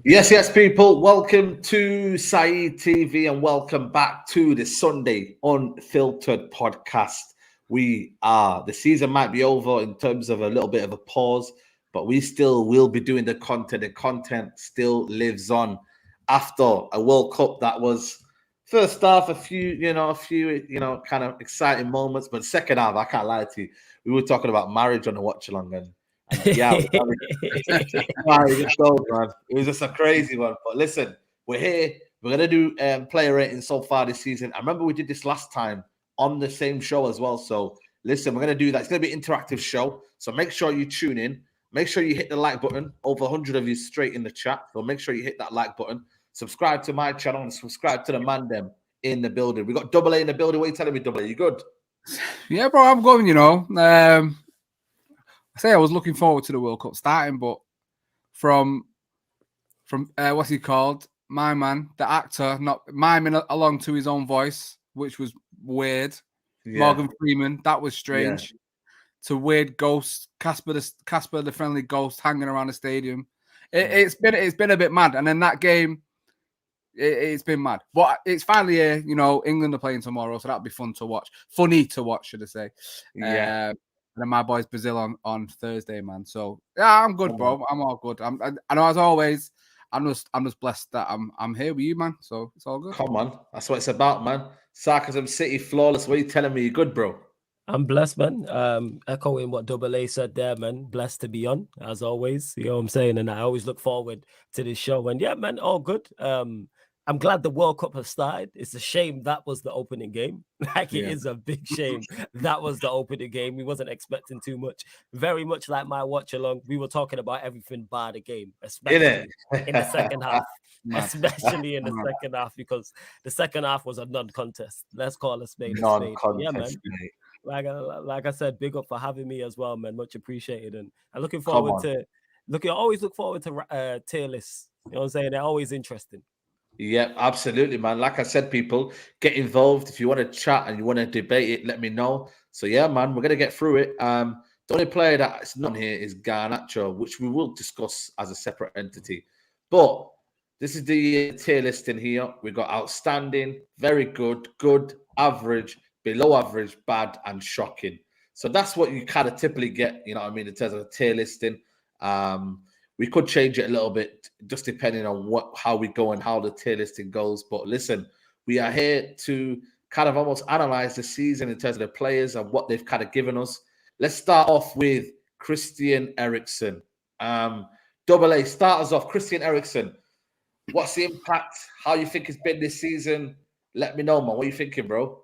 Yes, people. Welcome to Saeed TV and welcome back to the Sunday Unfiltered podcast. The season might be over in terms of a little bit of a pause, but we still will be doing the content. The content still lives on after a World Cup that was first half, a few, kind of exciting moments, but second half, I can't lie to you, we were talking about marriage on the watch along and yeah, wow, it just goes, man. It was just a crazy one. But listen, we're here. We're gonna do player rating so far this season. I remember we did this last time on the same show as well. So listen, we're gonna do that. It's gonna be an interactive show. So make sure you tune in. Make sure you hit the like button. Over 100 of you straight in the chat. So make sure you hit that like button. Subscribe to my channel and subscribe to the man them in the building. We got Double A in the building. What are you telling me, Double A? You good? Yeah, bro, I'm going. I say I was looking forward to the World Cup starting, but from what's he called? My man, the actor, not miming along to his own voice, which was weird. Yeah. Morgan Freeman, that was strange. Yeah. To weird ghost, Casper the friendly ghost hanging around the stadium. It's been a bit mad, and then that game, it's been mad. But it's finally here. England are playing tomorrow, so that'll be fun to watch. Funny to watch, should I say? Yeah. And then my boys Brazil on Thursday, man. So yeah, I'm good, bro. I'm all good. I know, as always, I'm just blessed that I'm here with you, man. So it's all good. Come on, that's what it's about, man. Sarcasm City, flawless. What are you telling me? You good, bro? I'm blessed, man. Echoing what Double A said there, man. Blessed to be on, as always. You know what I'm saying? And I always look forward to this show. And yeah, man, all good. I'm glad the World Cup has started. It's a shame that was the opening game. It is a big shame that was the opening game. We wasn't expecting too much. Very much like my watch along. We were talking about everything bar the game, especially in the second half. Especially in the second half, because the second half was a non-contest. Let's call a spade a spade. Yeah, man. Like I said, big up for having me as well, man. Much apprecited. And I'm looking forward to always look forward to tier lists. You know what I'm saying? They're always interesting. Yeah, absolutely, man. Like I said, people, get involved. If you want to chat and you want to debate it, let me know. So yeah, man, we're gonna get through it. The only player that's not here is Garnacho, which we will discuss as a separate entity. But this is the tier listing here. We've got outstanding, very good, good, average, below average, bad, and shocking. So that's what you kind of typically get, you know what I mean, in terms of a tier listing. We could change it a little bit, just depending on how we go and how the tier listing goes. But listen, we are here to kind of almost analyze the season in terms of the players and what they've kind of given us. Let's start off with Christian Eriksen. Double A, start us off. Christian Eriksen, what's the impact? How you think it's been this season? Let me know, man. What are you thinking, bro?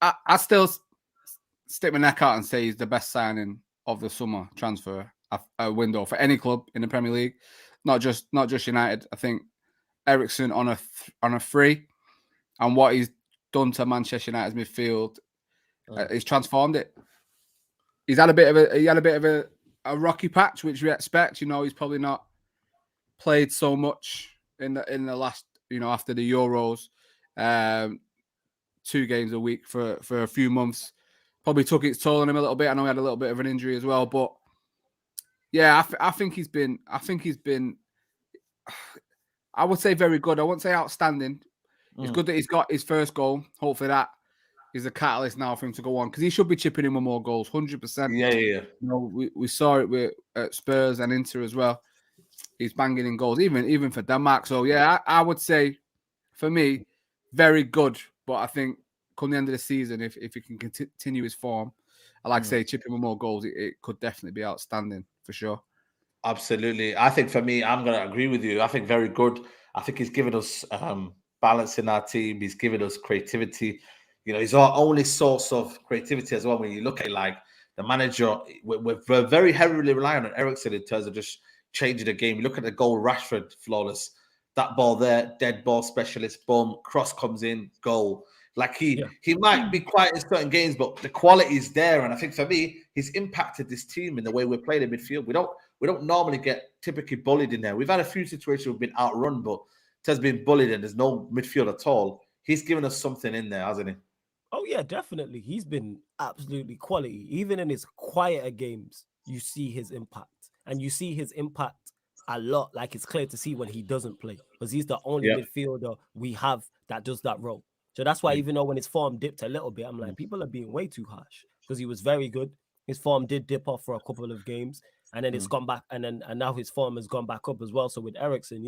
I still stick my neck out and say he's the best signing of the summer transfer window for any club in the Premier League, not just United. I think Eriksen on a free, and what he's done to Manchester United's midfield, he's transformed it. He had a bit of a rocky patch, which we expect. He's probably not played so much in the last, after the Euros, 2 games a week for a few months. Probably took its toll on him a little bit. I know he had a little bit of an injury as well, but yeah, I think he's been. I would say very good. I won't say outstanding. It's good that he's got his first goal. Hopefully that is a catalyst now for him to go on, because he should be chipping in with more goals, 100%. Yeah. We saw it with Spurs and Inter as well. He's banging in goals, even for Denmark. So yeah, I would say for me, very good. But I think come the end of the season, if he can continue his form, I like to say chipping with more goals, it could definitely be outstanding for sure. Absolutely. I think for me, I'm going to agree with you. I think very good. I think he's given us balance in our team. He's given us creativity. He's our only source of creativity as well. When you look at it, like the manager, we're very heavily reliant on Eriksen in terms of just changing the game. You look at the goal, Rashford, flawless. That ball there, dead ball specialist, boom, cross comes in, goal. Like he might be quiet in certain games, but the quality is there. And I think for me, he's impacted this team in the way we're playing in midfield. We don't normally get typically bullied in there. We've had a few situations we've been outrun, but it has been bullied and there's no midfield at all. He's given us something in there, hasn't he? Oh yeah, definitely. He's been absolutely quality. Even in his quieter games, you see his impact. And you see his impact a lot. Like it's clear to see when he doesn't play because he's the only midfielder we have that does that role. So that's why even though when his form dipped a little bit, I'm like, people are being way too harsh because he was very good. His form did dip off for a couple of games and then it's gone back and now his form has gone back up as well. So with Eriksen,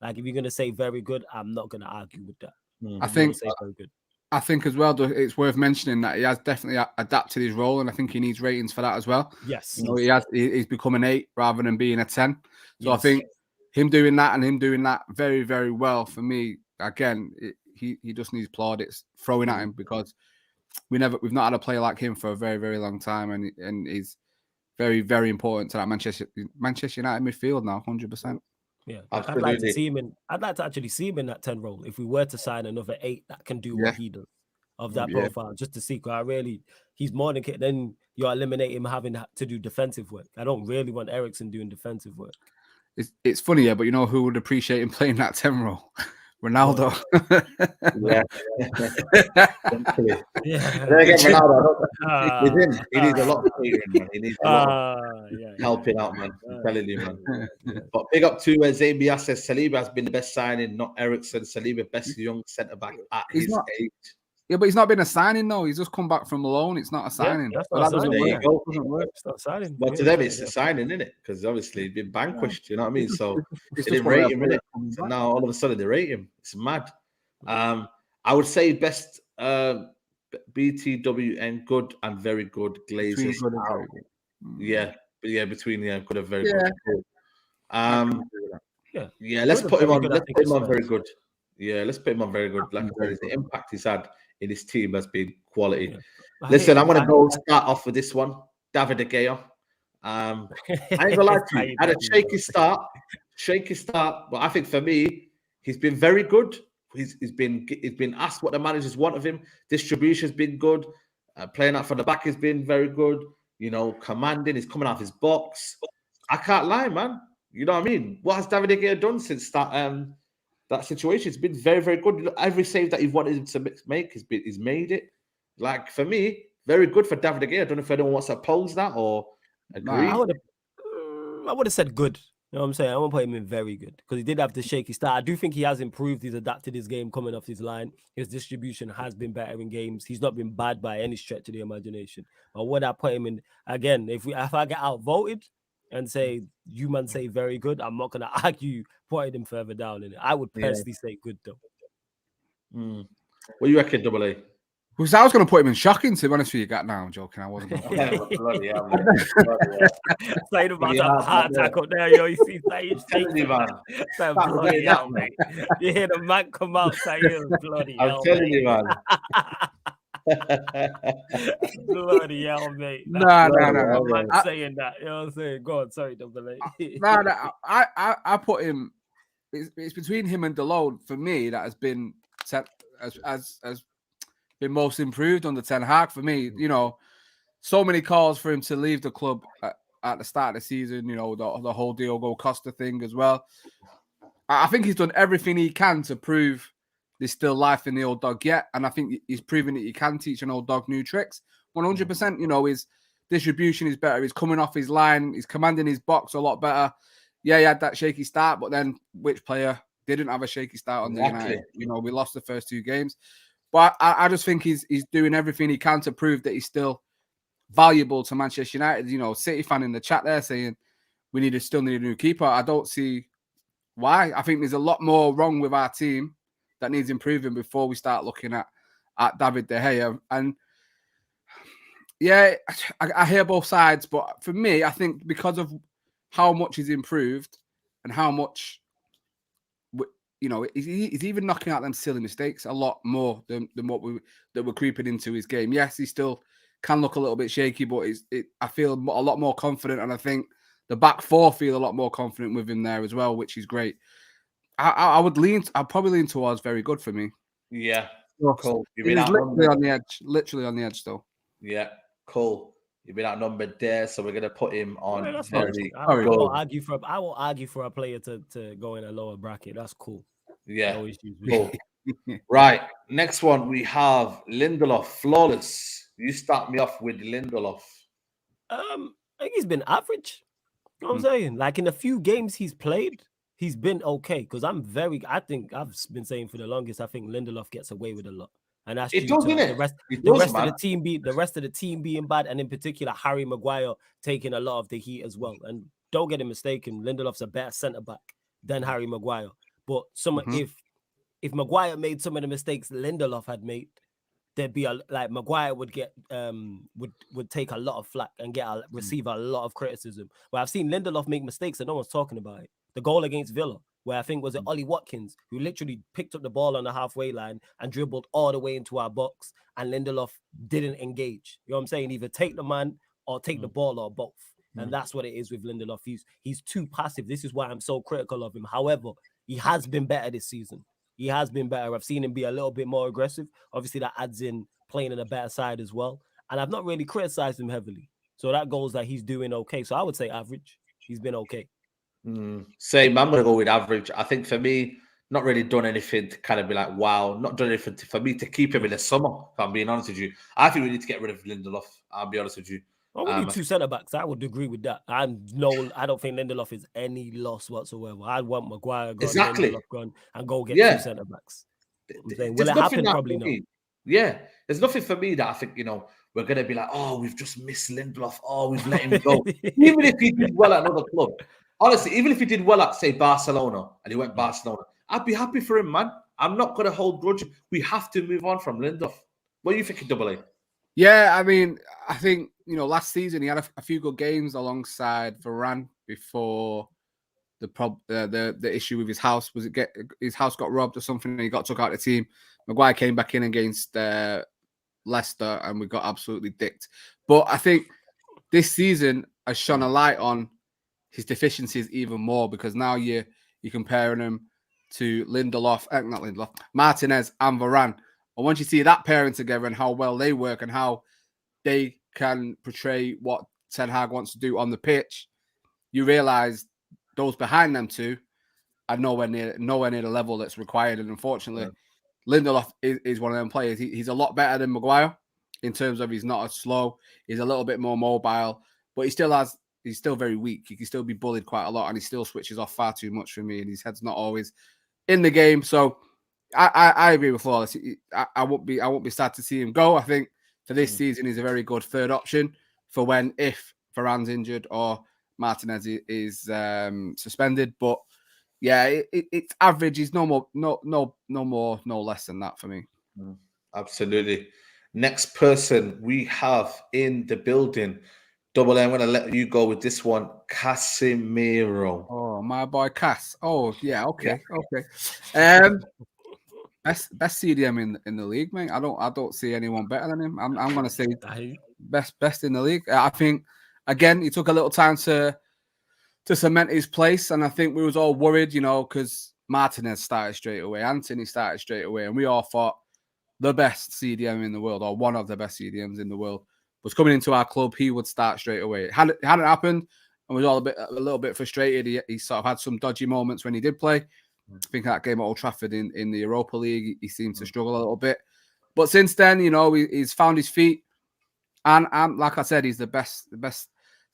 like if you're going to say very good, I'm not going to argue with that. I think say very good. I think as well, it's worth mentioning that he has definitely adapted his role, and I think he needs ratings for that as well. Yes, he's become an 8 rather than being a 10. So I think him doing that very, very well for me. Again, he just needs plaudits throwing at him because we've not had a player like him for a very, very long time, and he's very, very important to that Manchester United midfield now, 100%. Yeah, I'd like to see him in. I'd like to actually see him in that 10 role if we were to sign another 8 that can do what he does of that profile, just to see. He's more than then you're eliminating him having to do defensive work. I don't really want Eriksen doing defensive work. It's funny, but you know who would appreciate him playing that 10 role? Ronaldo. Ronaldo, he needs a lot of catering, man. He needs a lot of helping out, man. I'm telling you, man. But big up to Zabia says Saliba has been the best signing, not Eriksen. Saliba, best young centre back at his age. Yeah, but he's not been a signing though. He's just come back from loan. It's not a signing. That's not that signing. doesn't work. It's not signing. But to them, it's a signing, isn't it? Because obviously he's been vanquished. You know what I mean? So they didn't rate him, innit? So now all of a sudden they rate him. It's mad. I would say best BTWN, good and very good. Glazers. Between good and very good. Let's put him on. Let's put him on very good. Yeah, let's put him on very good. Like I said, the impact he's had in his team has been quality. Yeah. Listen, I'm going to go start off with this one. David de Gea. I ain't going to lie to you. Had a shaky start, but I think for me, he's been very good. He's been asked what the managers want of him. Distribution's been good. Playing out from the back has been very good. You know, commanding. He's coming out of his box. I can't lie, man. You know what I mean? What has David de Gea done since that situation? It's been very, very good. Every save that you've wanted him to make, he's made it. Like, for me, very good for David de Gea. I don't know if anyone wants to oppose that or agree. I would have said good. You know what I'm saying? I won't put him in very good because he did have the shaky start. I do think he has improved. He's adapted his game coming off his line. His distribution has been better in games. He's not been bad by any stretch of the imagination. But would I put him in again? If I get outvoted and say you man say very good, I'm not gonna argue putting him further down in it. I would personally say good though. What do you reckon, Double A? Because I was going to put him in shocking, to be honest with you. Now I'm joking. I wasn't going to put him. Bloody hell, Saying about that heart attack up there, yo. You see, Sayed shaking. Bloody hell, mate. You hear the man come out, Sayed, bloody hell. I'm telling you, man. Bloody hell, mate. No. Man saying that. You know what I'm saying? Go on, sorry, Double A. No. I put him. It's between him and Dalot for me that has been as been most improved under Ten Hag for me. You know, so many calls for him to leave the club at the start of the season. You know, the whole Diogo Costa thing as well. I think he's done everything he can to prove there's still life in the old dog yet, and I think he's proven that he can teach an old dog new tricks. 100%. You know, his distribution is better. He's coming off his line. He's commanding his box a lot better. Yeah, he had that shaky start, but then which player didn't have a shaky start on the United? You know, we lost the first 2 games. But I just think he's doing everything he can to prove that he's still valuable to Manchester United. You know, City fan in the chat there saying we still need a new keeper. I don't see why. I think there's a lot more wrong with our team that needs improving before we start looking at David de Gea. And yeah, I hear both sides, but for me, I think because of how much he's improved and how much, you know, he's even knocking out them silly mistakes a lot more than what we're creeping into his game. Yes, he still can look a little bit shaky, but I feel a lot more confident, and I think the back 4 feel a lot more confident with him there as well, which is great. I'd probably lean towards very good for me. Yeah, cool. He's literally on the edge still. Yeah, cool. You've been outnumbered there, so we're gonna put him on. I will argue for a player to go in a lower bracket. That's cool. Yeah, cool. Right. Next one we have Lindelof, flawless. You start me off with Lindelof. I think he's been average. You know what I'm saying? Like in a few games he's played, he's been okay. Because I think I've been saying for the longest, I think Lindelof gets away with a lot. And that's It due does, to innit? the rest Man. of the team being bad, and in particular Harry Maguire taking a lot of the heat as well. And don't get it mistaken, Lindelof's a better centre back than Harry Maguire. But if Maguire made some of the mistakes Lindelof had made, there'd be Maguire would get would take a lot of flack and receive a lot of criticism. But I've seen Lindelof make mistakes and no one's talking about it. The goal against Villa, where I think was it Ollie Watkins, who literally picked up the ball on the halfway line and dribbled all the way into our box, and Lindelof didn't engage. You know what I'm saying? Either take the man or take the ball or both. And that's what it is with Lindelof. He's too passive. This is why I'm so critical of him. However, he has been better this season. He has been better. I've seen him be a little bit more aggressive. Obviously, that adds in playing in a better side as well. And I've not really criticized him heavily. So that goes that he's doing okay. So I would say average. He's been okay. Same. I'm going to go with average. I think for me, not really done anything to kind of be like, wow. Not done anything for me to keep him in the summer, if I'm being honest with you. I think we need to get rid of Lindelof. I'll be honest with you. We need two centre-backs. I would agree with that. I don't think Lindelof is any loss whatsoever. I'd want Maguire gone, Lindelof gone, and go get two centre-backs. Will it happen? Probably not. Yeah. There's nothing for me that I think, we're going to be like, oh, we've just missed Lindelof. Oh, we've let him go. Even if he did well at another club. Honestly, even if he did well at, say, Barcelona, and he went Barcelona, I'd be happy for him, man. I'm not going to hold grudge. We have to move on from Lindelof. What are you thinking, Double A? Yeah, I mean, I think, last season he had a few good games alongside Varane before the issue with his house. His house got robbed or something and he got took out of the team. Maguire came back in against Leicester and we got absolutely dicked. But I think this season has shone a light on his deficiencies even more because now you're comparing him to Martinez and Varane. And once you see that pairing together and how well they work and how they can portray what Ten Hag wants to do on the pitch, you realise those behind them two are nowhere near the level that's required. And unfortunately, Lindelof is one of them players. He's a lot better than Maguire in terms of he's not as slow. He's a little bit more mobile, but he's still very weak. He can still be bullied quite a lot, and he still switches off far too much for me, and his head's not always in the game. So I agree with Flawless. I won't be sad to see him go. I think for this season, he's a very good third option for if Varane's injured or Martinez is suspended. But yeah, it's average. He's no more, no less than that for me. Absolutely. Next person we have in the building. Double A, I'm going to let you go with this one. Casemiro. Oh, my boy Cass. Oh, yeah. Okay. Best CDM in the league, mate. I don't see anyone better than him. I'm going to say best in the league. I think again he took a little time to cement his place, and I think we was all worried, because Martinez started straight away, Antony started straight away, and we all thought the best CDM in the world, or one of the best CDMs in the world, was coming into our club. He would start straight away. It hadn't happened, and we was all a little bit frustrated. He sort of had some dodgy moments when he did play. I think that game at Old Trafford in the Europa League, he seemed to struggle a little bit. But since then, he's found his feet. And like I said, he's the best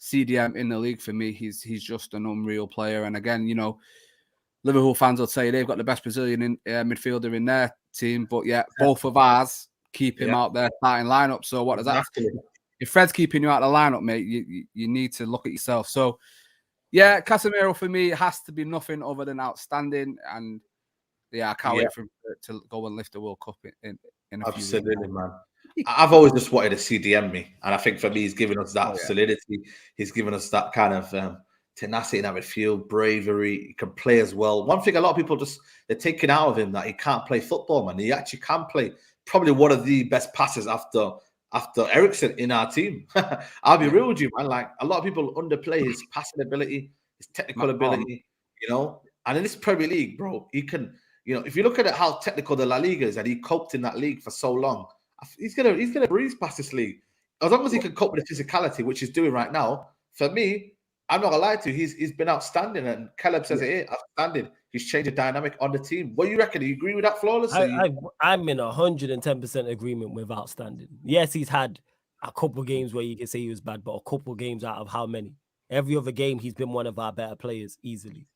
CDM in the league for me. He's just an unreal player. And again, Liverpool fans will say they've got the best Brazilian midfielder in their team. But yeah, both of ours keep him out there starting lineup. So what does that? If Fred's keeping you out of the lineup, mate, you need to look at yourself. So yeah, Casemiro for me has to be nothing other than outstanding. And yeah, I can't wait for him to go and lift the World Cup in a few weeks. Absolutely, man. I've always just wanted a CDM me. And I think for me, he's given us that solidity. He's given us that kind of tenacity in our midfield, bravery. He can play as well. One thing a lot of people they're taking out of him that he can't play football, man. He actually can play. Probably one of the best passes after Eriksen in our team. I'll be real with you, man. Like a lot of people underplay his passing ability, his technical ability, And in this Premier League, bro, he can, if you look at how technical the La Liga is, and he coped in that league for so long, he's gonna breeze past this league. As long as he can cope with the physicality, which he's doing right now. For me, I'm not gonna lie to you, he's been outstanding, and Caleb says it outstanding. He's changed the dynamic on the team. What do you reckon? Do you agree with that, Flawless? I'm in 110% agreement with outstanding. Yes, he's had a couple of games where you can say he was bad, but a couple of games out of how many? Every other game, he's been one of our better players easily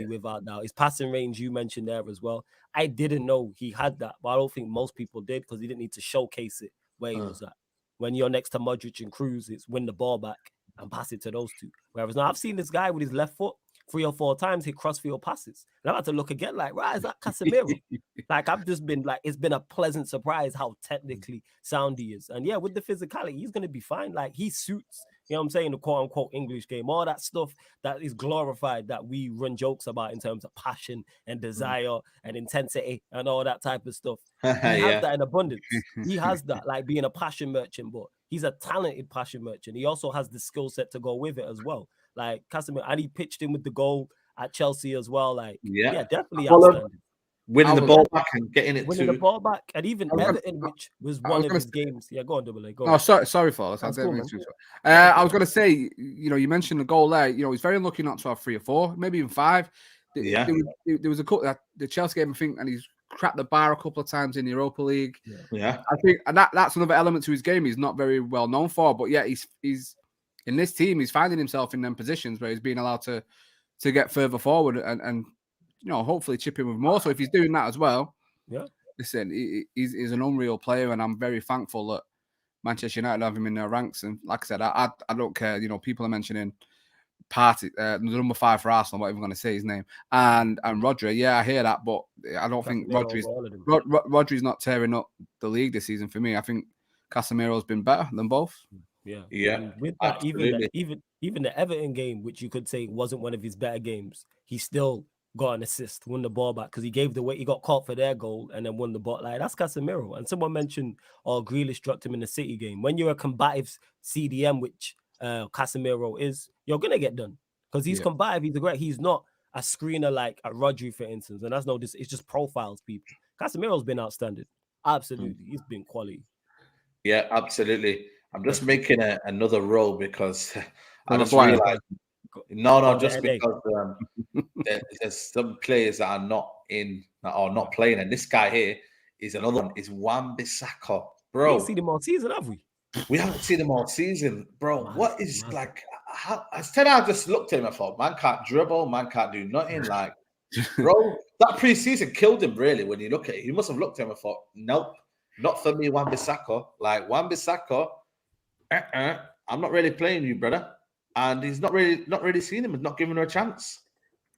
without doubt. His passing range, you mentioned there as well. I didn't know he had that, but I don't think most people did because he didn't need to showcase it where he was at. When you're next to Modric and Cruz, it's win the ball back and pass it to those two. Whereas now I've seen this guy with his left foot 3 or 4 times hit crossfield passes. And I had to look again like, right, is that Casemiro? Like, I've just been like, it's been a pleasant surprise how technically sound he is. And yeah, with the physicality, he's going to be fine. Like, he suits, you know what I'm saying, the quote unquote English game. All that stuff that is glorified that we run jokes about in terms of passion and desire and intensity and all that type of stuff. He has that in abundance. He has that, like being a passion merchant, but he's a talented passion merchant. He also has the skill set to go with it as well. Like Casemiro, and he pitched in with the goal at Chelsea as well. Like, yeah definitely outstanding. Winning the ball back and getting it winning the ball back, and even Everton, which was one of his games. Yeah, go on, Double A. Go on. Oh, sorry, fellas. I was going to say, you know, you mentioned the goal there. You know, he's very lucky not to have 3 or 4, maybe even 5. There was a couple that the Chelsea game, I think, and he's cracked the bar a couple of times in the Europa League. Yeah, I think, and that's another element to his game he's not very well known for. But yeah, he's in this team, he's finding himself in them positions where he's being allowed to get further forward and you know, hopefully chip in with more. So if he's doing that as well, listen, he's an unreal player, and I'm very thankful that Manchester United have him in their ranks. And like I said, I don't care. You know, people are mentioning Partey, the number 5 for Arsenal. I'm not even going to say his name. And Rodri, yeah, I hear that, but I don't think Rodri's not tearing up the league this season for me. I think Casemiro's been better than both. Yeah. And with that, even the Everton game, which you could say wasn't one of his better games, he still got an assist, won the ball back because he got caught for their goal and then won the ball. Like, that's Casemiro. And someone mentioned, Grealish dropped him in the City game. When you're a combative CDM, which Casemiro is, you're gonna get done because he's combative. He's not a screener like a Rodri, for instance. And that's it's just profiles people. Casemiro's been outstanding. Absolutely, he's been quality. Yeah, absolutely. I'm just making another roll because I just realized. Just because there's some players that are not playing, and this guy here is another one. Is Wan-Bissaka, bro? We haven't seen him all season, have we? We haven't seen him all season, bro. What is like? I just looked at him. I thought, man can't dribble, man can't do nothing. Like, bro, that preseason killed him. Really, when you look at it, he must have looked at him and thought, nope, not for me, Wan-Bissaka. Like Wan-Bissaka, I'm not really playing you, brother. And he's not really seen him and not giving her a chance.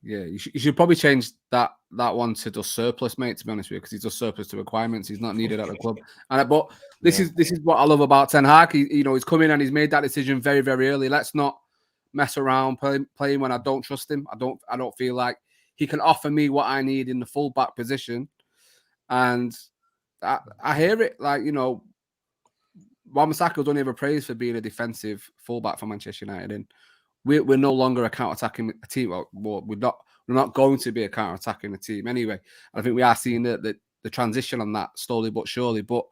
Yeah, you should probably change that one to just surplus, mate. To be honest with you, because he's just surplus to requirements. He's not needed at the club. But this is what I love about Ten Hag. He's come in and he's made that decision very, very early. Let's not mess around playing when I don't trust him. I don't feel like he can offer me what I need in the full back position. And I hear it, like, you know, Wan-Bissaka don't ever praise for being a defensive fullback for Manchester United, and we're no longer a counter-attacking team. Well, we're not going to be a counter-attacking team anyway. I think we are seeing the transition on that slowly but surely. But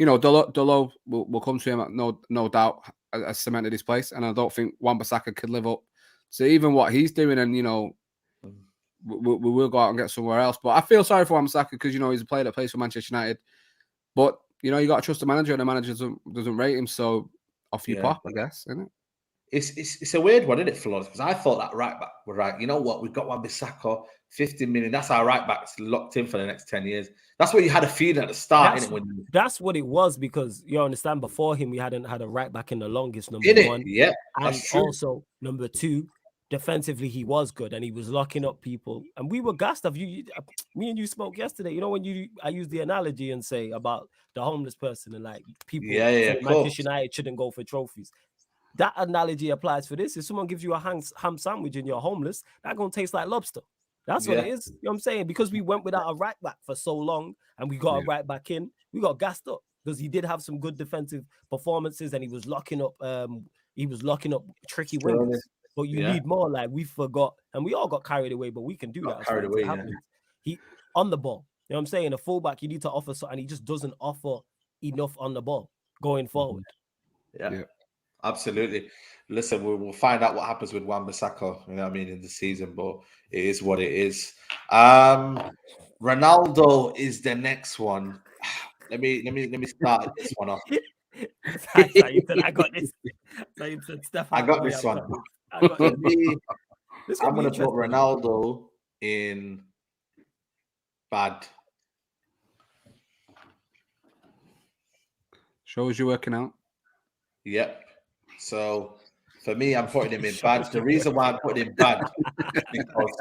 you know, Dalot will come to him, no doubt, has cemented his place, and I don't think Wan-Bissaka could live up to even what he's doing. And you know, we will go out and get somewhere else. But I feel sorry for Wan-Bissaka because, you know, he's a player that plays for Manchester United, but you know, you got to trust the manager, and the manager doesn't rate him, so off you pop, I guess, isn't it? It's a weird one, isn't it, Flores? Because I thought that right back were right. You know what? We've got Wan-Bissaka, 15 million. That's our right back locked in for the next 10 years. That's what you had a feeling at the start, innit? That's what it was, because you understand, before him, we hadn't had a right back in the longest, number one. Yeah, and also, number two, defensively, he was good and he was locking up people. And we were gassed of you. Me and you spoke yesterday. You know, when I use the analogy and say about the homeless person and like people Manchester United shouldn't go for trophies. That analogy applies for this. If someone gives you a ham sandwich and you're homeless, that's going to taste like lobster. That's what it is. You know what I'm saying? Because we went without a right back for so long and we got a right back in, we got gassed up because he did have some good defensive performances and he was locking up tricky wingers. But you need more. Like, we forgot, and we all got carried away, but we can do that. Carried away, He on the ball. You know what I'm saying? A fullback, you need to offer something, and he just doesn't offer enough on the ball going forward. Yeah. Absolutely. Listen, we'll find out what happens with Wan-Bissaka, you know what I mean, in the season, but it is what it is. Ronaldo is the next one. Let me start this one off. I got this. I got this one. For me, I'm going to put Ronaldo in bad. Shows you working out. Yep. So for me, I'm putting him in bad. The reason why I'm putting him bad because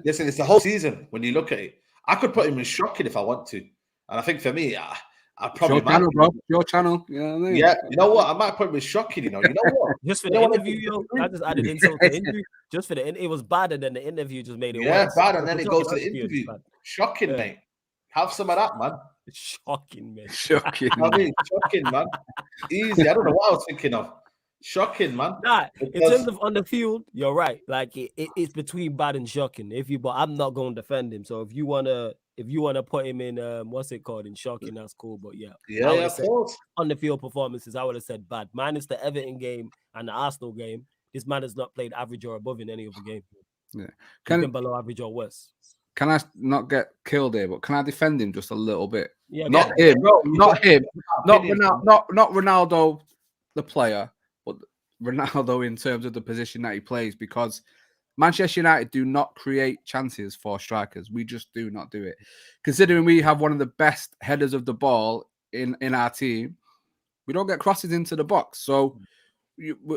listen, it's the whole season when you look at it. I could put him in shocking if I want to. And I think for me, I probably your channel, bro. Your channel. You know what I mean? Yeah, you know what? I might put him in shocking, you know what? Just for the interview, I just added insult to interview. Just for the it was bad, and then the interview just made it worse. Yeah, bad, and then it goes to the interview. Shocking, mate. Have some of that, man. Shocking, man. Shocking. I mean, shocking, man. Easy. I don't know what I was thinking of. Shocking, man. Nah, in terms of on the field, you're right. Like it's between bad and shocking. But I'm not going to defend him. So if you wanna put him in what's it called in shocking, that's cool. But of course. On the field performances, I would have said bad. Minus the Everton game and the Arsenal game. This man has not played average or above in any other game. Yeah, He's been below average or worse. Can I not get killed here? But can I defend him just a little bit? Yeah, not him, not Ronaldo, the player, but Ronaldo in terms of the position that he plays, because Manchester United do not create chances for strikers. We just do not do it. Considering we have one of the best headers of the ball in our team, we don't get crosses into the box. So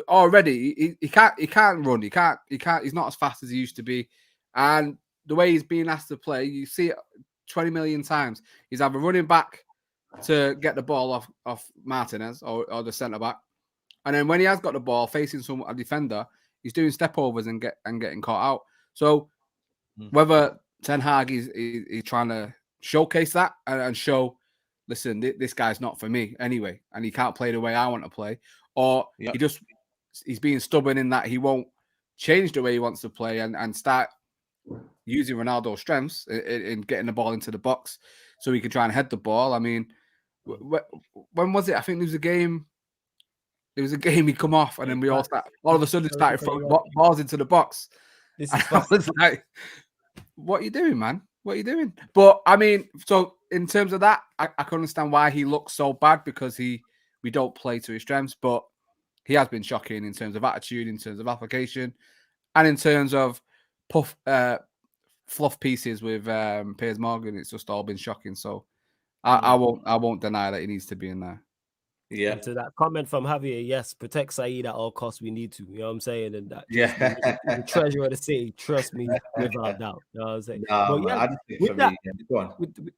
already he can't run. He can't. He's not as fast as he used to be, and the way he's being asked to play, you see it 20 million times. He's either running back to get the ball off Martinez or the centre back, and then when he has got the ball facing a defender, he's doing step overs and getting caught out. So whether Ten Hag is trying to showcase that and show, listen, this guy's not for me anyway, and he can't play the way I want to play, or he's being stubborn in that he won't change the way he wants to play and start using Ronaldo's strengths in getting the ball into the box so he can try and head the ball. I mean, when was it? I think there was a game. It was a game he come off, and then we all of a sudden started throwing balls into the box. I was like, "What are you doing, man? What are you doing?" But I mean, so in terms of that, I can understand why he looks so bad, because we don't play to his strengths. But he has been shocking in terms of attitude, in terms of application, and in terms of fluff pieces with Piers Morgan. It's just all been shocking. So I won't deny that he needs to be in there. Yeah. And to that comment from Javier, yes, protect Saeed at all costs. We need to. You know what I'm saying? And that the treasure of the city, trust me, without doubt. You know what I'm saying?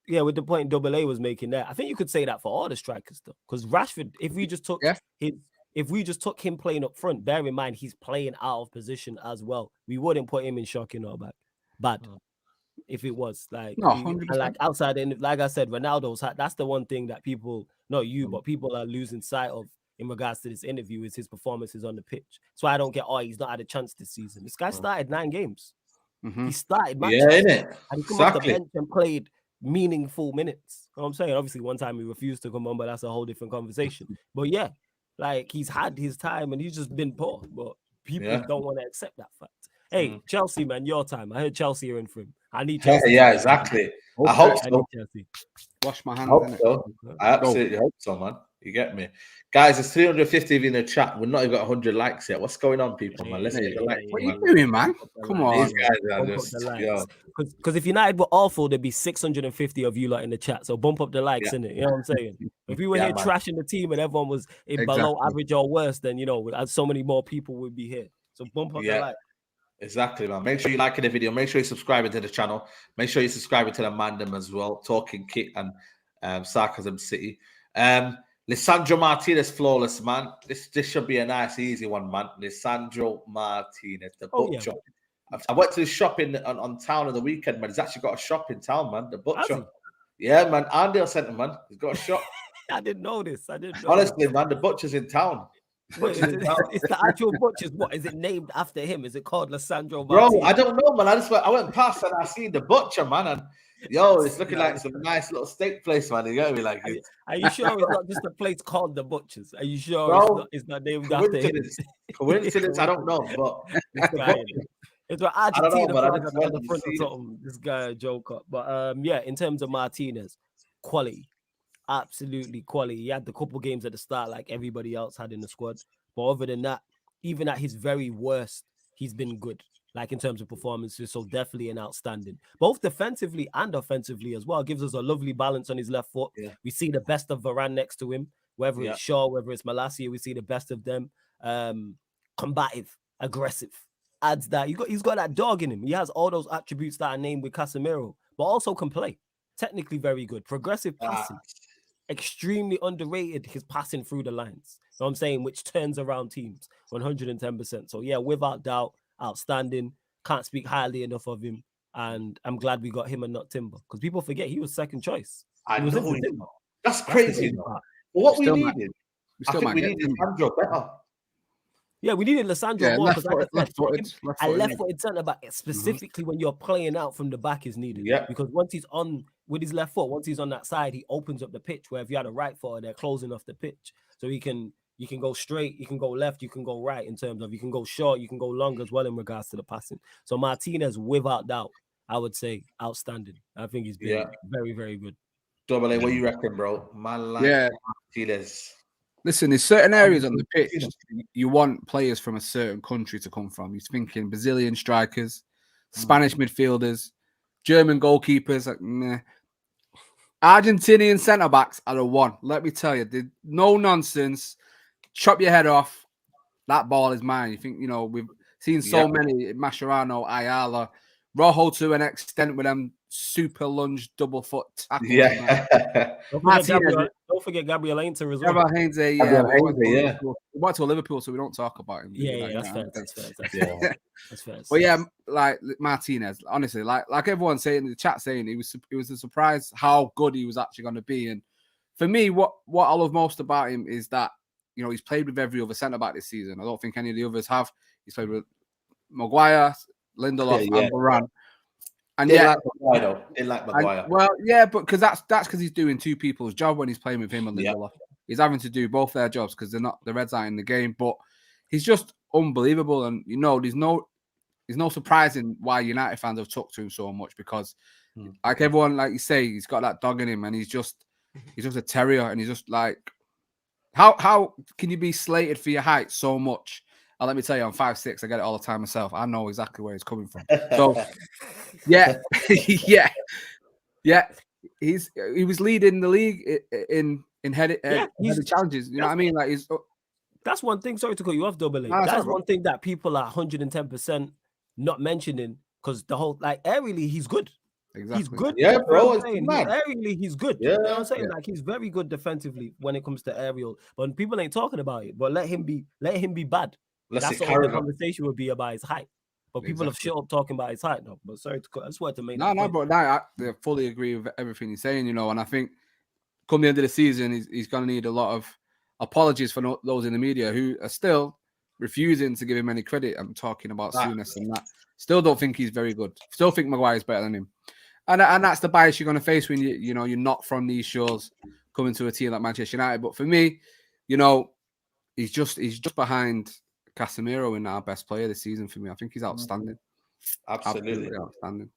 With the point Double A was making there, I think you could say that for all the strikers though. Because Rashford, if we just took him playing up front, bear in mind he's playing out of position as well. We wouldn't put him in shocking or bad. If it was like, like outside, and like I said, Ronaldo's that's the one thing that people, not you, but people are losing sight of in regards to this interview is his performances on the pitch. So I don't get, he's not had a chance this season. This guy started 9 games. He started matches, innit? And he come off the bench and played meaningful minutes. You know what I'm saying? Obviously, one time he refused to come on, but that's a whole different conversation. But yeah, like he's had his time and he's just been poor. But people don't want to accept that fact. Hey, Chelsea, man, your time. I heard Chelsea are in for him. I need Chelsea. Yeah, exactly. I hope so. Wash my hands. I absolutely hope so, man. You get me? Guys, there's 350 of you in the chat. We're not even got 100 likes yet. What's going on, people, man? Let's get the likes. What are you doing, man? Come on. These guys are just... Because if United were awful, there'd be 650 of you lot in the chat. So bump up the likes, innit? You know what I'm saying? If we were here trashing the team and everyone was below average or worse, then, so many more people would be here. So bump up the likes. Exactly, man. Make sure you like the video. Make sure you're subscribing to the channel. Make sure you're subscribing to the Mandem as well. Talking Kit and Sarcasm City. Lisandro Martinez, flawless, man. This should be a nice, easy one, man. Lisandro Martinez, the butcher. I went to the shop on town on the weekend, man. He's actually got a shop in town, man. The butcher. Yeah, man. Andy sent him, man. He's got a shop. I didn't know this. Honestly, man, the butcher's in town. It's the actual butcher's. What is it named after him? Is it called Lisandro Martinez? Bro, I don't know, man. I went past and I seen the butcher, man, and it's looking like some nice little steak place, man. You got me like. Are you sure it's not just a place called the Butchers? Are you sure it's not named after him? Coincidence? I don't know, but it's an Argentina flag on the front or something. This guy joke up, but in terms of Martinez quality, absolutely quality. He had the couple games at the start like everybody else had in the squad. But other than that, even at his very worst, he's been good, like in terms of performances. So definitely an outstanding, both defensively and offensively as well. Gives us a lovely balance on his left foot. Yeah. We see the best of Varane next to him, whether Yeah. it's Shaw, whether it's Malacia, we see the best of them. Combative, aggressive, adds that. He's got that dog in him. He has all those attributes that are named with Casemiro, but also can play. Technically very good. Progressive passing. Extremely underrated, his passing through the lines. You know what I'm saying? Which turns around teams 110%. So yeah, without doubt, outstanding. Can't speak highly enough of him. And I'm glad we got him and not Timber. Because people forget he was second choice. I He was know. in for Timber. That's crazy. But what we needed, I think we needed Lisandro better. Yeah, we needed Lisandro more because a left-footed centre back, specifically when you're playing out from the back, is needed. Yeah. Because once he's on with his left foot, once he's on that side, he opens up the pitch. Where if you had a right footer, they're closing off the pitch, so you can go straight, you can go left, you can go right. In terms of you can go short, you can go long as well in regards to the passing. So Martinez, without doubt, I would say outstanding. I think he's been very, very good. Double A, what you reckon, bro? Martinez. Listen, there's certain areas on the pitch you want players from a certain country to come from. You're thinking Brazilian strikers, Spanish midfielders, German goalkeepers. Like, nah. Argentinian centre backs are the one. Let me tell you, no nonsense. Chop your head off. That ball is mine. You think, we've seen so many, Mascherano, Ayala, Rojo to an extent with them super lunge double foot tackles. Yeah. Don't forget Gabriel Ainter as well. We went to Liverpool, so we don't talk about him. That's fair. That's fair. But yeah, like Martinez, honestly, like everyone's saying in the chat, saying it was a surprise how good he was actually going to be. And for me, what I love most about him is that he's played with every other centre back this season. I don't think any of the others have. He's played with Maguire, Lindelof, and Varane. And didn't like Maguire. But because that's because he's doing two people's job when he's playing with him and Lindelof. He's having to do both their jobs because the Reds aren't in the game. But he's just unbelievable, and there's no surprising why United fans have took to him so much because, like everyone, like you say, he's got that dog in him, and he's just a terrier, and he's just like, how can you be slated for your height so much? And let me tell you, I'm 5'6". I get it all the time myself. I know exactly where he's coming from. So, yeah. He was leading the league in headed challenges. You know what I mean? Like that's one thing. Sorry to cut you off, Double A. That's one thing that people are 110% not mentioning because the whole aerially he's good. Exactly. He's good. Yeah, bro. Aerially, he's good. Yeah, you know what I'm saying? Like he's very good defensively when it comes to aerial. But people ain't talking about it. But let him be bad. That's all the conversation would be about his height. But people have shut up talking about his height, though. But sorry, I just wanted to make I fully agree with everything he's saying, and I think come the end of the season, he's going to need a lot of apologies for those in the media who are still refusing to give him any credit. I'm talking about Souness and that. Still don't think he's very good. Still think Maguire's better than him. And that's the bias you're going to face when you're not from these shores coming to a team like Manchester United. But for me, he's just behind Casemiro in our best player this season for me. I think he's outstanding. Absolutely outstanding.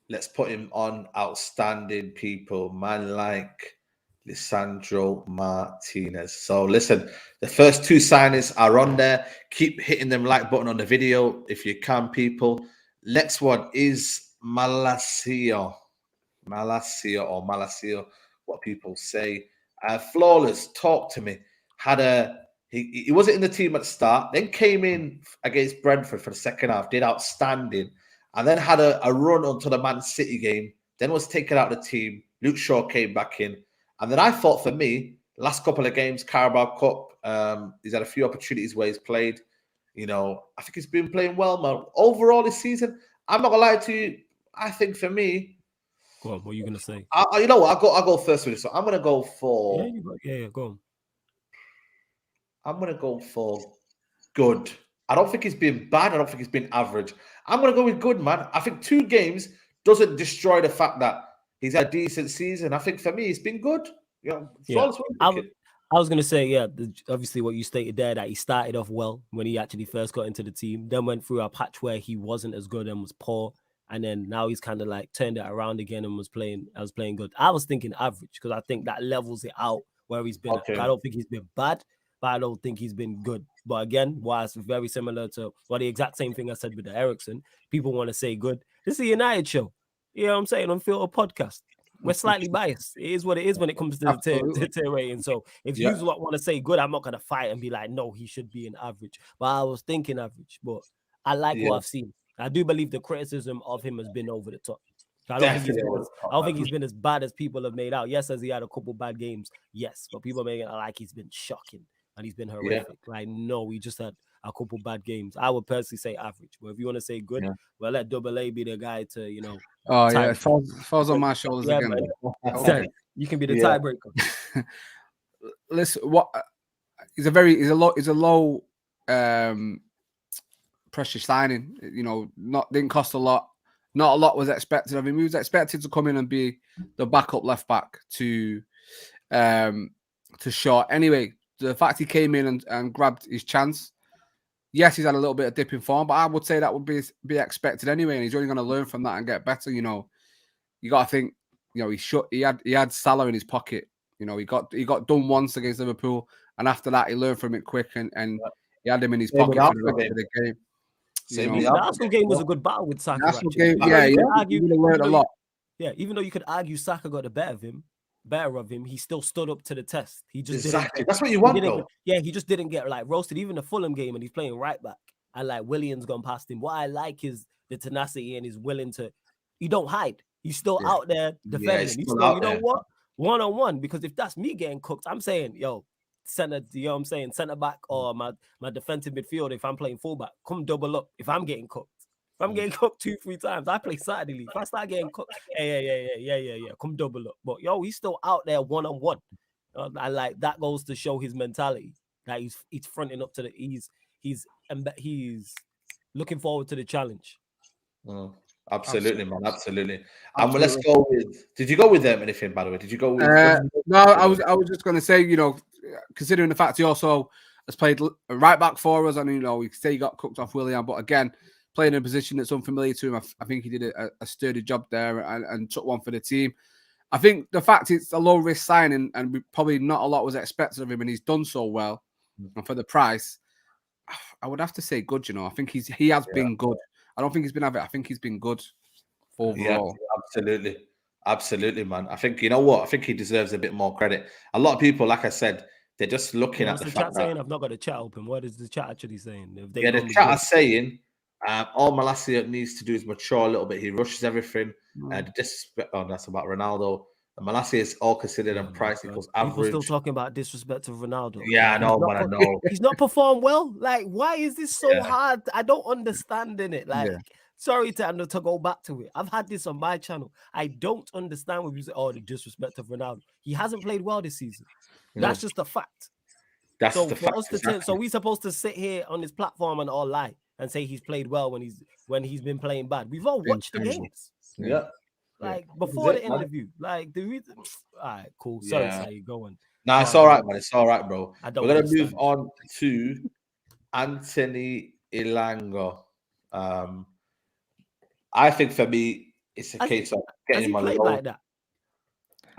Let's put him on outstanding people. Man like Lisandro Martinez. So listen, the first two signings are on there. Keep hitting them like button on the video if you can, people. Next one is Malacia, what people say. Flawless, talk to me. He wasn't in the team at the start, then came in against Brentford for the second half, did outstanding, and then had a run onto the Man City game, then was taken out of the team. Luke Shaw came back in. And then I thought, for me, last couple of games, Carabao Cup, he's had a few opportunities where he's played. I think he's been playing well, man. Overall this season, I'm not going to lie to you, I think for me... Go on, what are you going to say? You know what? I'll go first with this. So I'm going to go for... Yeah, go on. I'm going to go for good. I don't think he's been bad. I don't think he's been average. I'm going to go with good, man. I think 2 games doesn't destroy the fact that he's had a decent season. I think for me, it's been good. I was going to say, obviously what you stated there, that he started off well when he actually first got into the team, then went through a patch where he wasn't as good and was poor. And then now he's kind of like turned it around again and was playing good. I was thinking average because I think that levels it out where he's been. Okay. I don't think he's been bad, but I don't think he's been good. But again, why it's very similar to the exact same thing I said with the Eriksen. People want to say good. This is a United show. You know what I'm saying? Unfiltered podcast. We're slightly biased. It is what it is when it comes to the tier rating. So if you want to say good, I'm not going to fight and be like, no, he should be an average. But I was thinking average. But I like what I've seen. I do believe the criticism of him has been over the top. I don't think he's been as bad as people have made out. Yes, as he had a couple bad games. Yes, but people make it like he's been shocking and he's been horrific. Like, no, he just had a couple bad games. I would personally say average. But if you want to say good, well, let Double A be the guy to, you know. Oh, yeah, it falls on my shoulders again. Okay. You can be the tiebreaker. Listen, he's a low pressure signing. You know, didn't cost a lot. Not a lot was expected of him. He was expected to come in and be the backup left back to Shaw. Anyway, the fact he came in and grabbed his chance. Yes, he's had a little bit of dip in form, but I would say that would be expected anyway, and he's only going to learn from that and get better. You know, you got to think. You know, he had Salah in his pocket. You know, he got done once against Liverpool, and after that, he learned from it quick, and he had him in his pocket for the rest of the game. The Arsenal game was a good battle with Saka. Arsenal game, he really learned a lot. Yeah, even though you could argue Saka got the better of him, he still stood up to the test. He just exactly. That's what you want, though. He just didn't get like roasted. Even the Fulham game, and he's playing right back. And like Williams gone past him. What I like is the tenacity and he's willing to. You don't hide. He's still out there defending. He's still, you know what? 1-on-1. Because if that's me getting cooked, I'm saying, yo, center. You know what I'm saying? Center back or my defensive midfield. If I'm playing fullback, come double up. If I'm getting cooked. If I'm getting cooked 2-3 times, I play Saturday league. If I start getting cooked, yeah, come double up. But yo, he's still out there 1-on-1. I like that goes to show his mentality. That he's fronting up to the he's looking forward to the challenge. Absolutely, man. Absolutely. And let's go with. Did you go with them? Anything, by the way? Did you go with? No, I was just going to say, you know, considering the fact he also has played right back for us, and you know, we say he got cooked off Willian, but again, playing in a position that's unfamiliar to him, I think he did a sturdy job there and took one for the team. I think the fact it's a low risk signing and probably not a lot was expected of him, and he's done so well, and for the price, I would have to say good. You know, I think he has been good. I don't think he's been average. I think he's been good overall. Yeah, absolutely, man. I think you know what. I think he deserves a bit more credit. A lot of people, like I said, they're just looking at the fact that I've not got a chat open. What is the chat actually saying? The chat is saying all Malacia needs to do is mature a little bit. He rushes everything. Disrespect. Oh, that's about Ronaldo. Malacia is all considered and price equals average. People still talking about disrespect to Ronaldo. Yeah, I know, man. I know. He's not performed well. Like, why is this so hard? I don't understand in it. Like, sorry to go back to it. I've had this on my channel. I don't understand when you say, "Oh, the disrespect of Ronaldo." He hasn't played well this season. That's just a fact. That's the fact. So we're supposed to sit here on this platform and all lie and say he's played well when he's been playing bad. We've all watched the games. Yeah. Like before the interview, like the reason. All right, cool. Sorry, how you going? No, it's all right, man. It's all right, bro. We're gonna move on to Antony Elanga. I think for me, it's a case of getting him on the road. Like that?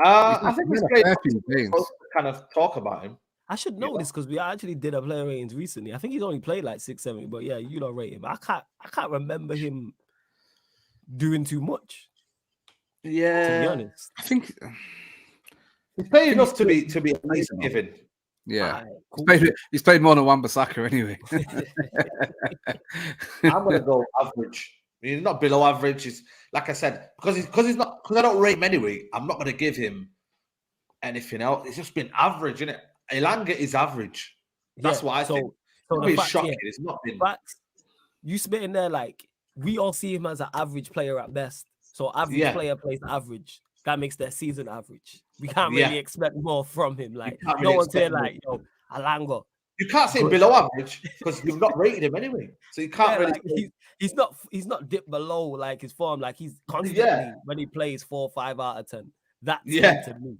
I think it's great to kind of talk about him. I should know this because we actually did a player ratings recently. I think he's only played like 6-7, but yeah, you don't rate him. I can't remember him doing too much. Yeah, to be honest, I think he's played enough to be at least given. Yeah, cool. He's played more than Wan-Bissaka anyway. I'm gonna go average. He's not below average. He's like I said because I don't rate him anyway. I'm not gonna give him anything else. It's just been average, isn't it? Elanga is average. That's what I think. It's shocking. It's not been. But you spitting there like we all see him as an average player at best. So average player plays average. That makes their season average. We can't really expect more from him. Like no one's saying like, yo, Elanga. You can't say below average because you've not rated him anyway. So you can't really. Like, he's not dipped below like his form. Like he's constantly when he plays 4 or 5 out of 10. That's him to me.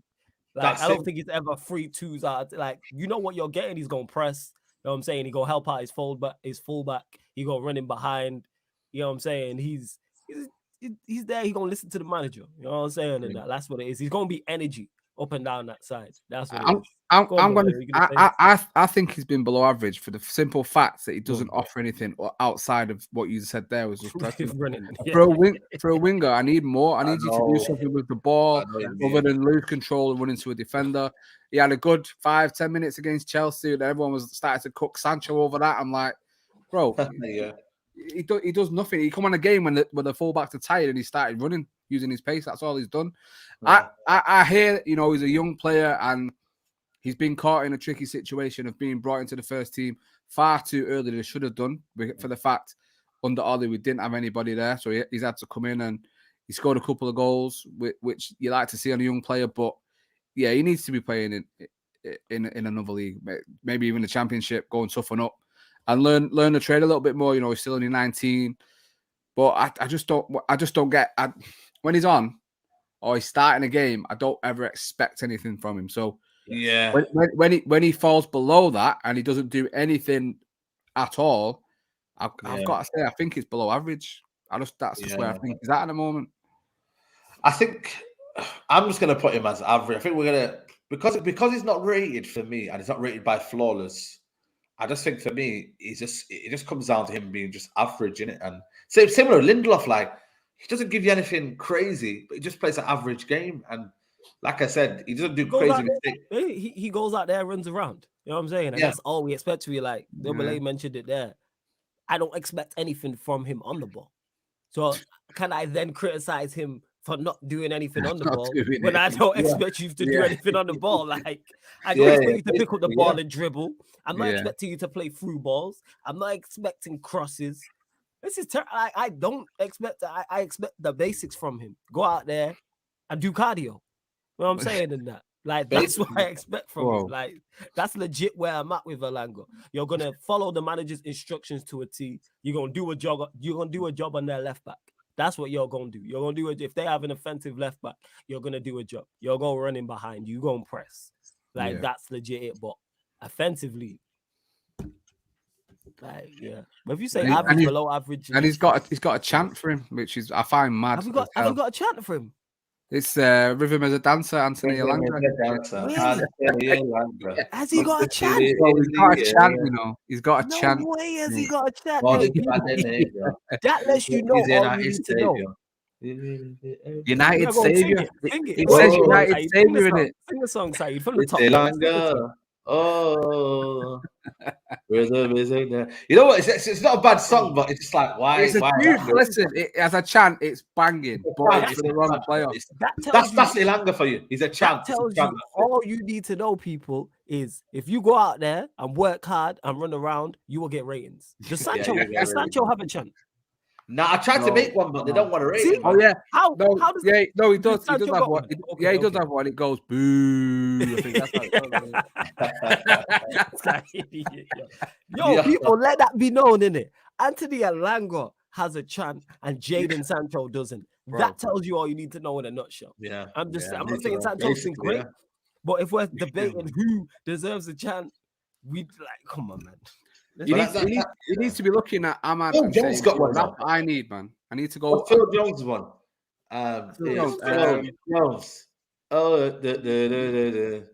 Like I don't think he's ever 3 2s out. Like you know what you're getting. He's gonna press. You know what I'm saying? He gonna help out his fullback. He gonna run in behind. You know what I'm saying? He's he's there. He's gonna listen to the manager. You know what I'm saying? And that's what it is. He's gonna be energy up and down that side. That's what it is. I think he's been below average for the simple fact that he doesn't offer anything outside of what you said there was just running. For a winger, I need more. I need you to do something with the ball other than lose control and run into a defender. He had a good 5-10 minutes against Chelsea, and everyone was starting to cook Sancho over that. I'm like, bro, he does nothing. He come on a game when the fullbacks are tired and he started running using his pace. That's all he's done. Yeah. I hear, he's a young player and he's been caught in a tricky situation of being brought into the first team far too early than he should have done for the fact under Ollie we didn't have anybody there. So he's had to come in and he scored a couple of goals, which you like to see on a young player. But yeah, he needs to be playing in another league, maybe even the Championship, go and toughen up and learn the trade a little bit more. He's still only 19. But I just don't get when he's on or he's starting a game, I don't ever expect anything from him. So yeah, when he falls below that and he doesn't do anything at all, I've got to say I think it's below average. That's just where I think he's at the moment. I think I'm just gonna put him as average. I think we're gonna because he's not rated for me and he's not rated by flawless. I just think for me, it just comes down to him being just average in it. And similar Lindelof, like he doesn't give you anything crazy, but he just plays an average game. And like I said, he doesn't do crazy mistakes. He goes out there, runs around. You know what I'm saying? And that's all we expect to be like. Nobody mentioned it there. I don't expect anything from him on the ball. So can I then criticize him for not doing anything on the ball when I don't expect you to do anything on the ball? Like, I don't expect you to pick up the ball and dribble. I'm not expecting you to play through balls. I'm not expecting crosses. This is I don't expect that. I expect the basics from him. Go out there and do cardio. You know what I'm saying in that? Like, that's what I expect from him. Like, that's legit where I'm at with Elanga. You're gonna follow the manager's instructions to a T. You're gonna do a job. You're gonna do a job on their left back. That's what you're gonna do. You're gonna do it if they have an offensive left back. You're gonna do a job. You're gonna run in behind. You're gonna press. Like that's legit it. But offensively, like but if you say average, below average, and he's got a chant for him, which is I find mad. Have you got a chant for him? It's Rhythm as a Dancer, Antony Elanga. Has he got a chant? Well, he's got a chant, He's got a chant. No way has he got a chant. That lets you know all you need to know. United Saviour. It says United Saviour in it. Sing the song, Saeed, from the top. Elanga. Oh, you know what? It's not a bad song, but it's just like why? It's a tune. Listen, as a chant, it's banging. But it's for the wrong player. That's Elanga for you. He's a chant. That tells you all you need to know, people, is if you go out there and work hard and run around, you will get ratings. Does Sancho have a chant? Nah, I tried to make one, but they don't want to rate it. Oh yeah, how does he does. He does have one. He does have one. It goes boo. I think that's how Yo, people, let that be known, innit? Antony Elanga has a chant and Jadon Sancho doesn't. That tells you all you need to know in a nutshell. Yeah, I'm not saying Sancho's been great, but if we're debating who deserves a chant, we'd like, come on, man. He needs to be looking at Ahmad. Phil Jones got one. That's what I need, man. I need to go. Phil Jones one. Jones. Oh, the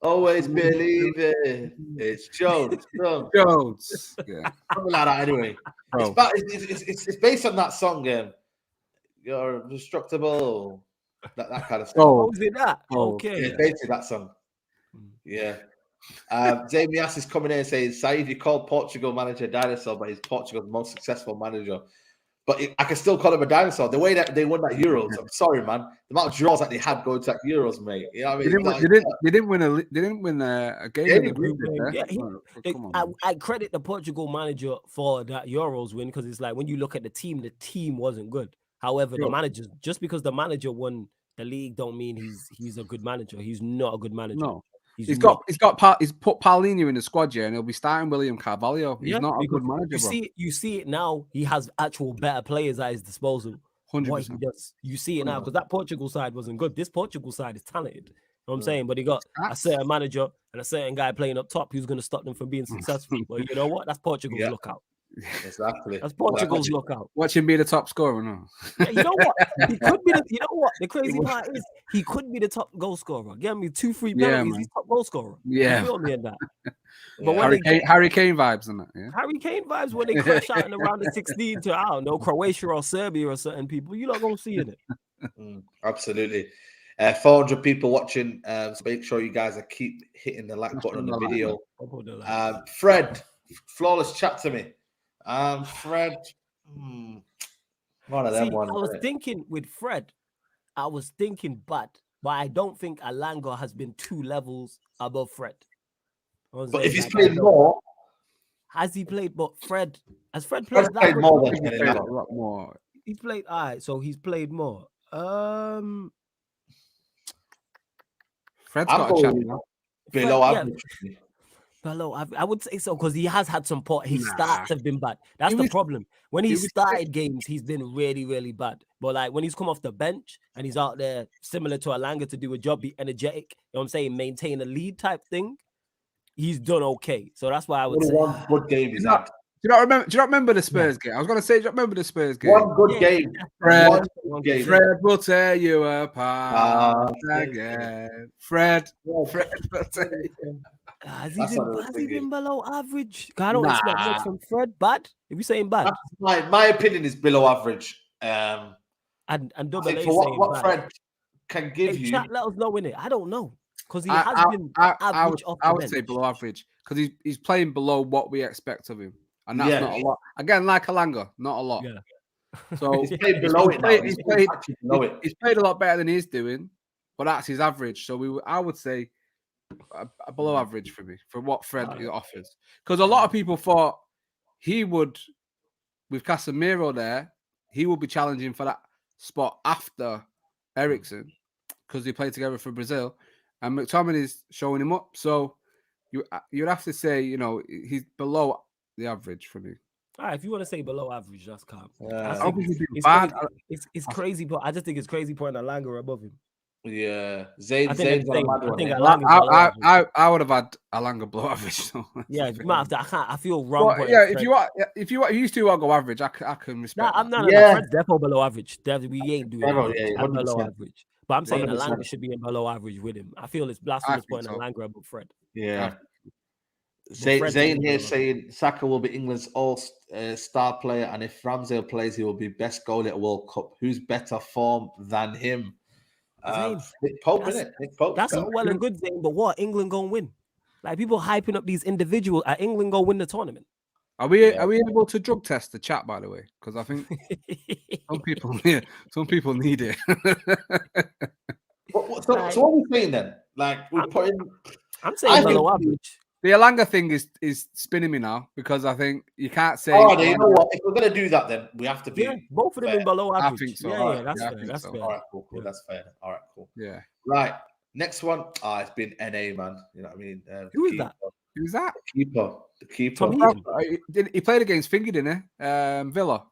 always believe it. It's Jones. Jones. Yeah. Something like that. Anyway, it's based on that song. You're indestructible. That kind of stuff. Oh, is it that? Okay. Yeah, basically that song. Yeah. Jamie Ass is coming in and saying, Saeed, you called Portugal manager a dinosaur, but he's Portugal's most successful manager. But I can still call him a dinosaur. The way that they won that Euros, I'm sorry, man. The amount of draws that they had going to that Euros, mate. You know what I mean? They didn't win a game in the group. I credit the Portugal manager for that Euros win because it's like when you look at the team wasn't good. However, the manager, just because the manager won the league, don't mean he's a good manager. He's not a good manager. No. He's put Paulinho in the squad, and he'll be starting William Carvalho. He's not a good manager. You see it now. He has actual better players at his disposal. 100%. What he does, you see it now because that Portugal side wasn't good. This Portugal side is talented. You know what I'm saying? But he got a certain manager and a certain guy playing up top who's going to stop them from being successful. But you know what? That's Portugal's lookout. Exactly. That's Portugal's lookout. Watch him be the top scorer, no? Yeah, you know what? He could be. You know what? The crazy part is he could be the top goal scorer. Get me 2-3 penalties. Man. He's top goal scorer. Yeah. You feel me in that? But when Harry Kane vibes and that. Yeah. Harry Kane vibes when they crash out in the round of 16 to, I don't know, Croatia or Serbia or certain people, you're not going to see it. Absolutely. 400 people watching. So make sure you guys keep hitting the like button on the video. Fred, flawless chat to me. Fred, one of them ones. I was thinking with Fred, bad, but I don't think Elanga has been 2 levels above Fred. But if he's played more, has he played? But Fred played more than Elanga. A lot more. He's played. All right, so he's played more. Fred's got a chance below average. Below, I would say so because he has had some his starts have been bad. That's the problem. When he started games, he's been really, really bad. But like when he's come off the bench and he's out there, similar to Elanga, to do a job, be energetic, you know what I'm saying, maintain a lead type thing, he's done okay. So that's why I would say one good game is that. Do you not remember the Spurs game? I was gonna say, do you remember the Spurs game? One good game. Fred will tear you apart again. Fred will tear you. Has he been below average? I don't expect much from Fred. Bad? If you're saying bad, my opinion is below average. And double A for what Fred can give you. Chat, let us know in it. I don't know because he has been average. I would say below average because he's playing below what we expect of him, and that's not a lot. Again, like Elanga, not a lot. Yeah. So he's played below it now. He's played a lot better than he's doing, but that's his average. So I would say below average for me for what Fred offers, because a lot of people thought he would, with Casemiro there, he would be challenging for that spot after Eriksen because they played together for Brazil, and McTominay is showing him up. So you'd have to say, he's below the average for me. All right, if you want to say below average, that's calm. It's crazy, but I just think it's crazy putting Elanga above him. Yeah, Zane's I think I would have had Elanga below average. So yeah, you might have to, I feel wrong. But yeah, if you two want to go average, I can respect. I'm not. Fred's definitely below average. We ain't doing it. Below average. But I'm saying Elanga should be in below average with him. I feel it's blasphemous putting Elanga above Fred. Yeah. Zane here saying Saka will be England's all-star player, and if Ramsdale plays, he will be best goalie at World Cup. Who's better form than him? Nick Pope, isn't it? Nick Pope. That's all well and good, Zane, but what? England gonna win? Like people hyping up these individuals. England gonna win the tournament? Are we able to drug test the chat, by the way? Because I think some people need it. So what are we saying then? Like I'm saying below average. The Elanga thing is spinning me now because I think you can't say. Oh, you know what? If we're gonna do that, then we have to be both of them in below average. I think so. Yeah, that's fair. That's fair. All right, cool. That's fair. All right, cool. Yeah. Right. Next one. It's been NA, man. You know what I mean? Who is that? Who's that? The keeper. He played against Finger, didn't he? Villa.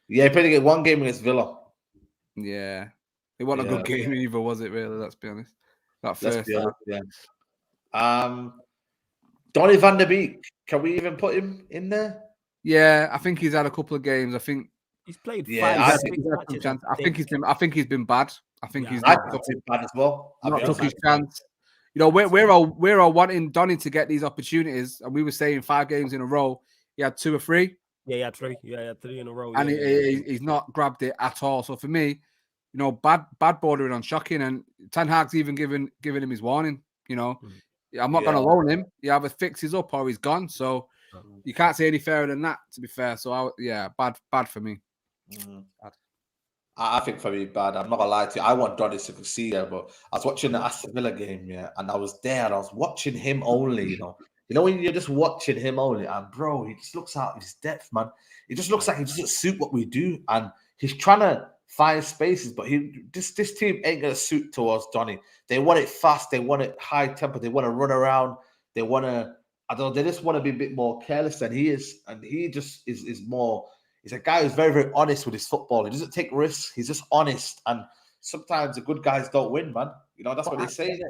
Yeah, he played one game against Villa. Yeah. It wasn't a good game either, was it, really? Let's be honest. That first. Donny van der Beek. Can we even put him in there? Yeah, I think he's had a couple of games. I think he's played 5-6 matches. I think he's been bad. I think he's been bad as well. Not took his chance. We're all wanting Donny to get these opportunities, and we were saying 5 games in a row. He had 2 or 3. Yeah, he had 3. Yeah, he had 3 in a row. And he's not grabbed it at all. So for me, bad bordering on shocking, and Ten Hag's even giving him his warning. I'm not going to loan him. He either fixes up or he's gone. So you can't say any fairer than that, to be fair. So, bad for me. Bad. I think for me, bad. I'm not going to lie to you. I want Donny to succeed there, but I was watching the Aston Villa game, and I was there, and I was watching him only, when you're just watching him only, and bro, he just looks out of his depth, man. It just looks like he doesn't suit what we do, and he's trying to find spaces, but this team ain't gonna suit towards Donny. They want it fast, they want it high tempo, they want to run around, they want to. They just want to be a bit more careless than he is, and he just is more. He's a guy who's very, very honest with his football. He doesn't take risks. He's just honest, and sometimes the good guys don't win, man. That's what they say.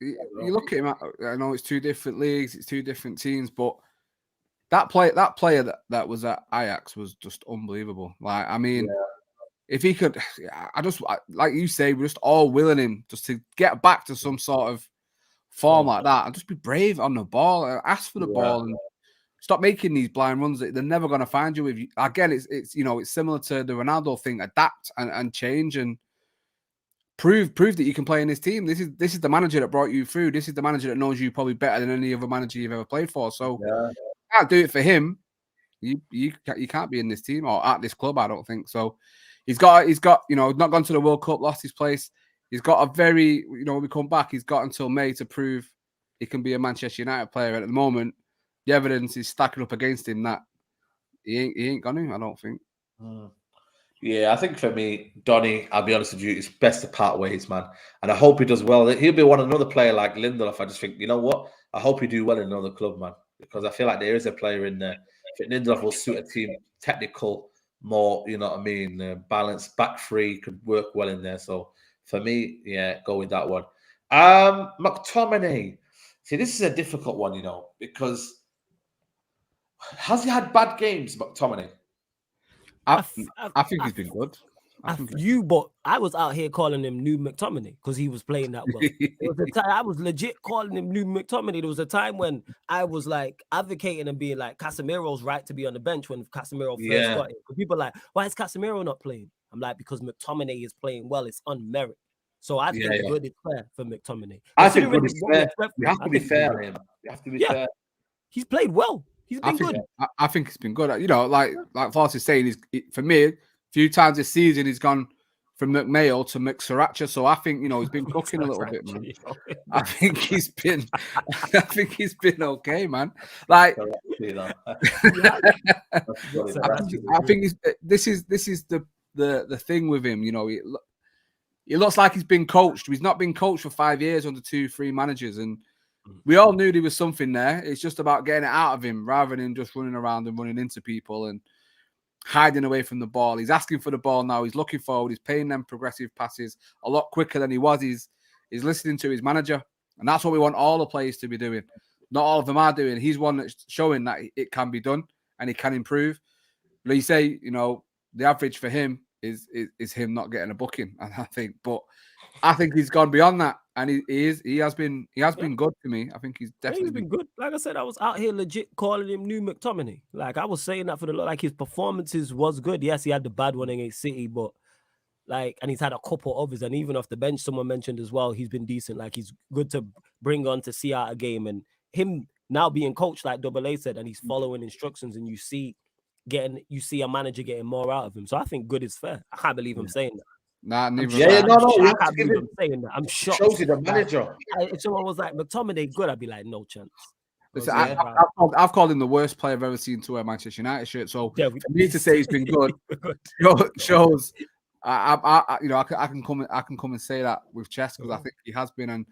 You look at him. I know it's 2 different leagues, it's 2 different teams, but that player that was at Ajax was just unbelievable. Like, I mean, if he could, like you say, we're just all willing him just to get back to some sort of form like that and just be brave on the ball, ask for the ball, and stop making these blind runs that they're never going to find you. Again, it's similar to the Ronaldo thing. Adapt and change and prove that you can play in this team. This is the manager that brought you through. This is the manager that knows you probably better than any other manager you've ever played for. So you can't do it for him. You can't be in this team or at this club. I don't think so. He's got not gone to the World Cup, lost his place. He's got a very when we come back, he's got until May to prove he can be a Manchester United player. And at the moment, the evidence is stacking up against him that he ain't gonna. I don't think. Yeah, I think for me, Donny, I'll be honest with you, it's best to part ways, man. And I hope he does well. He'll be another player like Lindelof. I just think, you know what? I hope he do well in another club, man, because I feel like there is a player in there. I think Lindelof will suit a team, technical, more, you know what I mean, balanced, back three, could work well in there. So for me, yeah, go with that one. McTominay. See, this is a difficult one, because has he had bad games, McTominay? I think he's been good. But I was out here calling him new McTominay because he was playing that well. There was a time I was legit calling him new McTominay. There was a time when I was like advocating and being like, Casemiro's right to be on the bench when Casemiro first got it. Because people are like, why is Casemiro not playing? I'm like, because McTominay is playing well. It's on merit. So I think good is fair for McTominay. I think good is fair. You have to be fair, man. You have to be fair. He's played well. He's been good. I think it's been good. Like Foss is saying, for me, a few times this season he's gone from McMail to McSriracha. So I think he's been cooking a little bit, man. I think he's been okay, man. Like I think this is the thing with him. He looks like he's been coached. He's not been coached for 5 years under 2-3 managers, and we all knew there was something there. It's just about getting it out of him rather than just running around and running into people and hiding away from the ball. He's asking for the ball now. He's looking forward. He's playing them progressive passes a lot quicker than he was. He's listening to his manager, and that's what we want all the players to be doing. Not all of them are doing. He's one that's showing that it can be done and he can improve. But you say, the average for him is him not getting a booking, and I think he's gone beyond that, and he has been good to me. I think he's definitely been good. Like I said, I was out here legit calling him new McTominay. Like I was saying that for his performances was good. Yes, he had the bad one against City, but and he's had a couple others, and even off the bench, someone mentioned as well, he's been decent. Like he's good to bring on to see out a game, and him now being coached, like Double A said, and he's following instructions, and you see a manager getting more out of him. So I think good is fair. I can't believe I'm saying that. Nah, neither. I can't believe I'm saying that. I'm shocked. Shows you the manager. If someone was like McTominay good, I'd be like, no chance. Listen, I've called him the worst player I've ever seen to wear a Manchester United shirt. So for me to say he's been good shows. I can come and say that with chest because I think he has been. And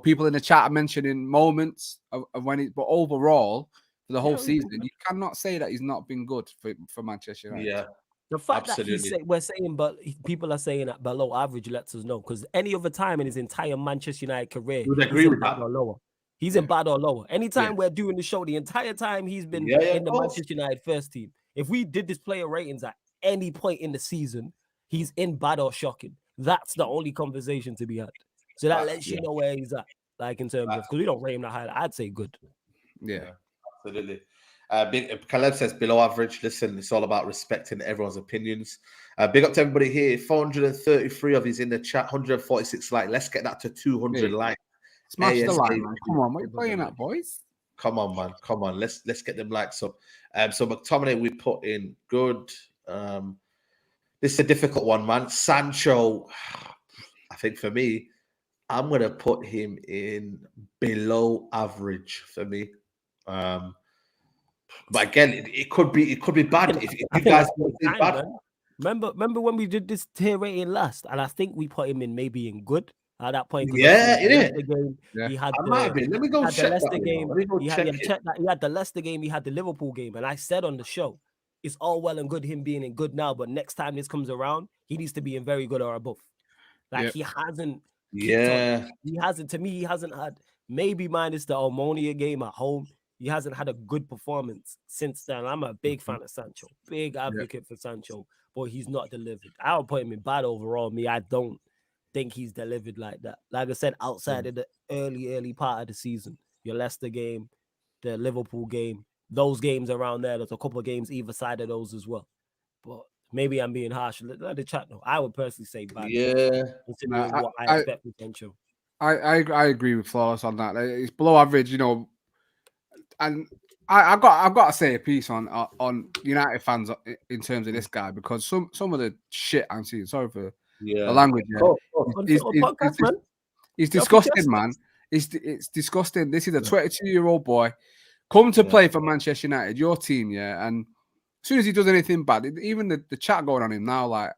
people in the chat are mentioning moments of when but overall for the whole season, you cannot say that he's not been good for Manchester United. Yeah. The fact that we're saying, but people are saying that below average lets us know, because any other time in his entire Manchester United career, he's in bad or lower. He's in bad or lower. Anytime we're doing the show, the entire time he's been in the Manchester United first team. If we did this player ratings at any point in the season, he's in bad or shocking. That's the only conversation to be had. So that lets you know where he's at, like in terms of, because we don't rate him that high. I'd say good. Yeah, absolutely. Caleb says below average. Listen, it's all about respecting everyone's opinions. Big up to everybody here. 433 of these in the chat, 146 likes. Let's get that to 200 likes. Smash the like, man. Come on, what are you playing at, boys? Come on, man. Come on. Let's get them likes up. So McTominay we put in good. This is a difficult one, man. Sancho, I think for me, I'm gonna put him in below average for me. But again, it could be bad if you guys think it's bad. Remember when we did this tier rating last, and I think we put him in maybe in good at that point. Yeah, it is. He had Let me go check the Leicester game. He had the Leicester game. He had the Liverpool game, and I said on the show, it's all well and good him being in good now, but next time this comes around, he needs to be in very good or above. He hasn't. Yeah, he hasn't. To me, he hasn't had, maybe minus the Omonia game at home. he hasn't had a good performance since then. I'm a big fan of Sancho, big advocate for Sancho, but he's not delivered. I would put him in bad overall. I don't think he's delivered like that. Like I said, outside of the early part of the season, your Leicester game, the Liverpool game, those games around there, there's a couple of games either side of those as well. But maybe I'm being harsh. Let the chat know. I would personally say bad. Yeah. Considering what I expect from Sancho. I agree with Flawless on that. It's below average, and I've got to say a piece on United fans in terms of this guy, because some of the shit I'm seeing. Sorry for the language. He's disgusting, man. It's disgusting. This is a 22-year-old boy come to play for Manchester United, your team, and as soon as he does anything bad, even the chat going on him now, like,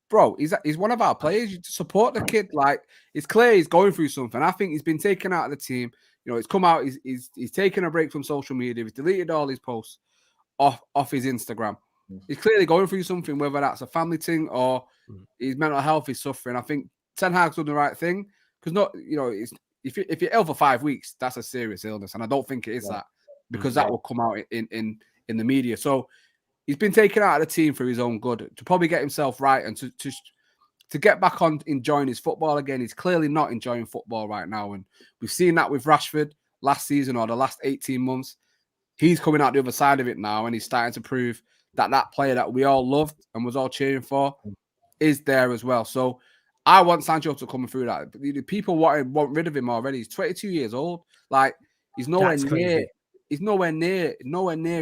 bro, he's one of our players. You support the kid. Like, it's clear he's going through something. I think he's been taken out of the team. It's come out. He's taken a break from social media. He's deleted all his posts off his Instagram. He's clearly going through something, whether that's a family thing or his mental health is suffering. I think Ten Hag's done the right thing, because if you're ill for 5 weeks, that's a serious illness, and I don't think it is that, because that will come out in the media. So he's been taken out of the team for his own good, to probably get himself right and to get back on enjoying his football again. He's clearly not enjoying football right now, and we've seen that with Rashford last season or the last 18 months. He's coming out the other side of it now, and he's starting to prove that player that we all loved and was all cheering for is there as well. So I want Sancho to come through that. The people want rid of him already. He's 22 years old. Like, he's nowhere near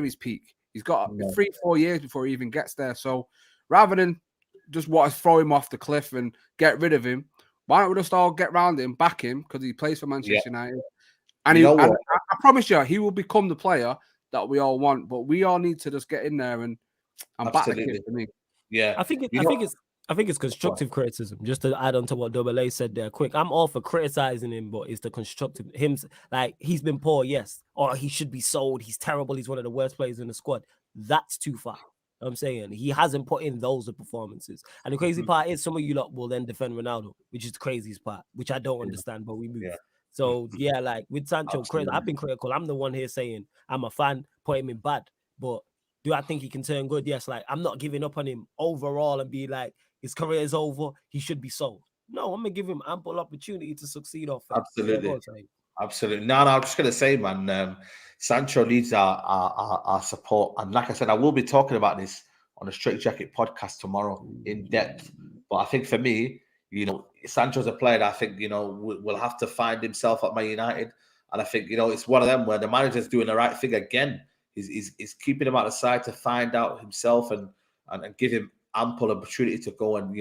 his peak. He's got 3-4 years before he even gets there. So rather than just throw him off the cliff and get rid of him, why don't we just all get round him, back him, because he plays for Manchester United. And I promise you, he will become the player that we all want. But we all need to just get in there and back the kid for me. Yeah, I think it's constructive criticism. Just to add on to what Double A said there, quick. I'm all for criticizing him, but it's the constructive. Like, he's been poor, yes, or he should be sold. He's terrible. He's one of the worst players in the squad. That's too far. I'm saying he hasn't put in those performances. And the crazy part is, some of you lot will then defend Ronaldo, which is the craziest part, which I don't understand, but we move. Yeah. So like with Sancho, I've been critical. I'm the one here saying I'm a fan, put him in bad, but do I think he can turn good? Yes. Like, I'm not giving up on him overall and be like, his career is over, he should be sold. No, I'm gonna give him ample opportunity to succeed off. Absolutely. No, I'm just gonna say, man, Sancho needs our support. And like I said, I will be talking about this on a Straight Jacket podcast tomorrow in depth. But I think for me, Sancho's a player that I think, will have to find himself at Man United. And I think, it's one of them where the manager's doing the right thing again. He's keeping him out of sight to find out himself and give him ample opportunity to go and,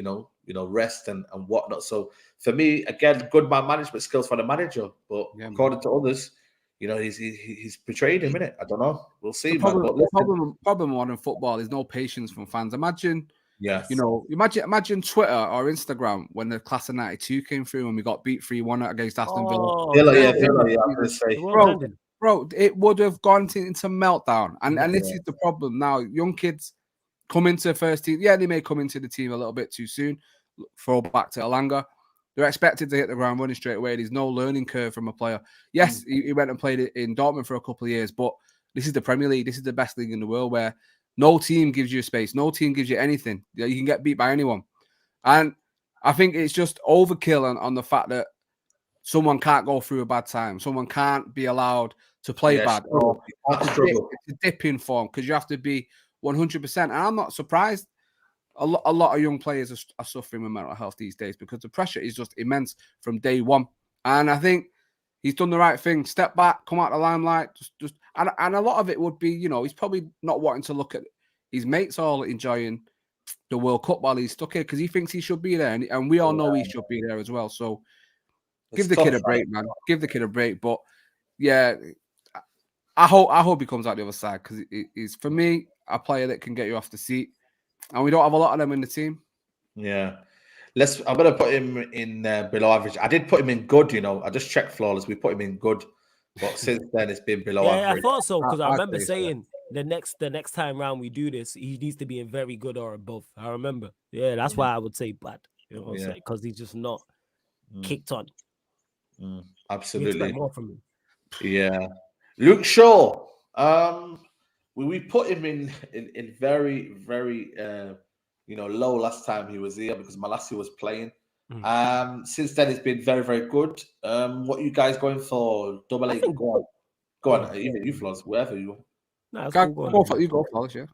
rest and whatnot. So for me, again, good man management skills for the manager. But according to others, he's betrayed him, innit? I don't know. We'll see. The problem modern football is no patience from fans. Imagine Twitter or Instagram when the class of 92 came through and we got beat 3-1 against Aston Villa. Bro, it would have gone into meltdown. And this is the problem now. Young kids come into first team. Yeah, they may come into the team a little bit too soon. Throw back to Elanga. They're expected to hit the ground running straight away. There's no learning curve from a player. Yes, he went and played it in Dortmund for a couple of years, but this is the Premier League. This is the best league in the world, where no team gives you space. No team gives you anything. You can get beat by anyone. And I think it's just overkill on the fact that someone can't go through a bad time. Someone can't be allowed to play bad. Or it's a dip in form, because you have to be 100%. And I'm not surprised. A lot of young players are suffering with mental health these days, because the pressure is just immense from day one. And I think he's done the right thing. Step back, come out of the limelight. And a lot of it would be, he's probably not wanting to look at his mates all enjoying the World Cup while he's stuck here, because he thinks he should be there. And we all know he should be there as well. So give the kid a break, man. Give the kid a break. But yeah, I hope he comes out the other side, because he's, for me, a player that can get you off the seat. And we don't have a lot of them in the team. Yeah. I'm going to put him in below average. I did put him in good, I just checked Flawless. We put him in good. But since then, it's been below average. Yeah, I thought so, because I remember saying the next time round we do this, he needs to be in very good or above. I remember. Yeah, that's why I would say bad. Because he's just not kicked on. Absolutely. More from him. Yeah. Luke Shaw. We put him in very, very low last time he was here because Malacia was playing. Since then, it's been very, very good. What are you guys going for? Double A? Go on. Even you, Flores, wherever you go. Nah, cool. You go, Flores, yeah.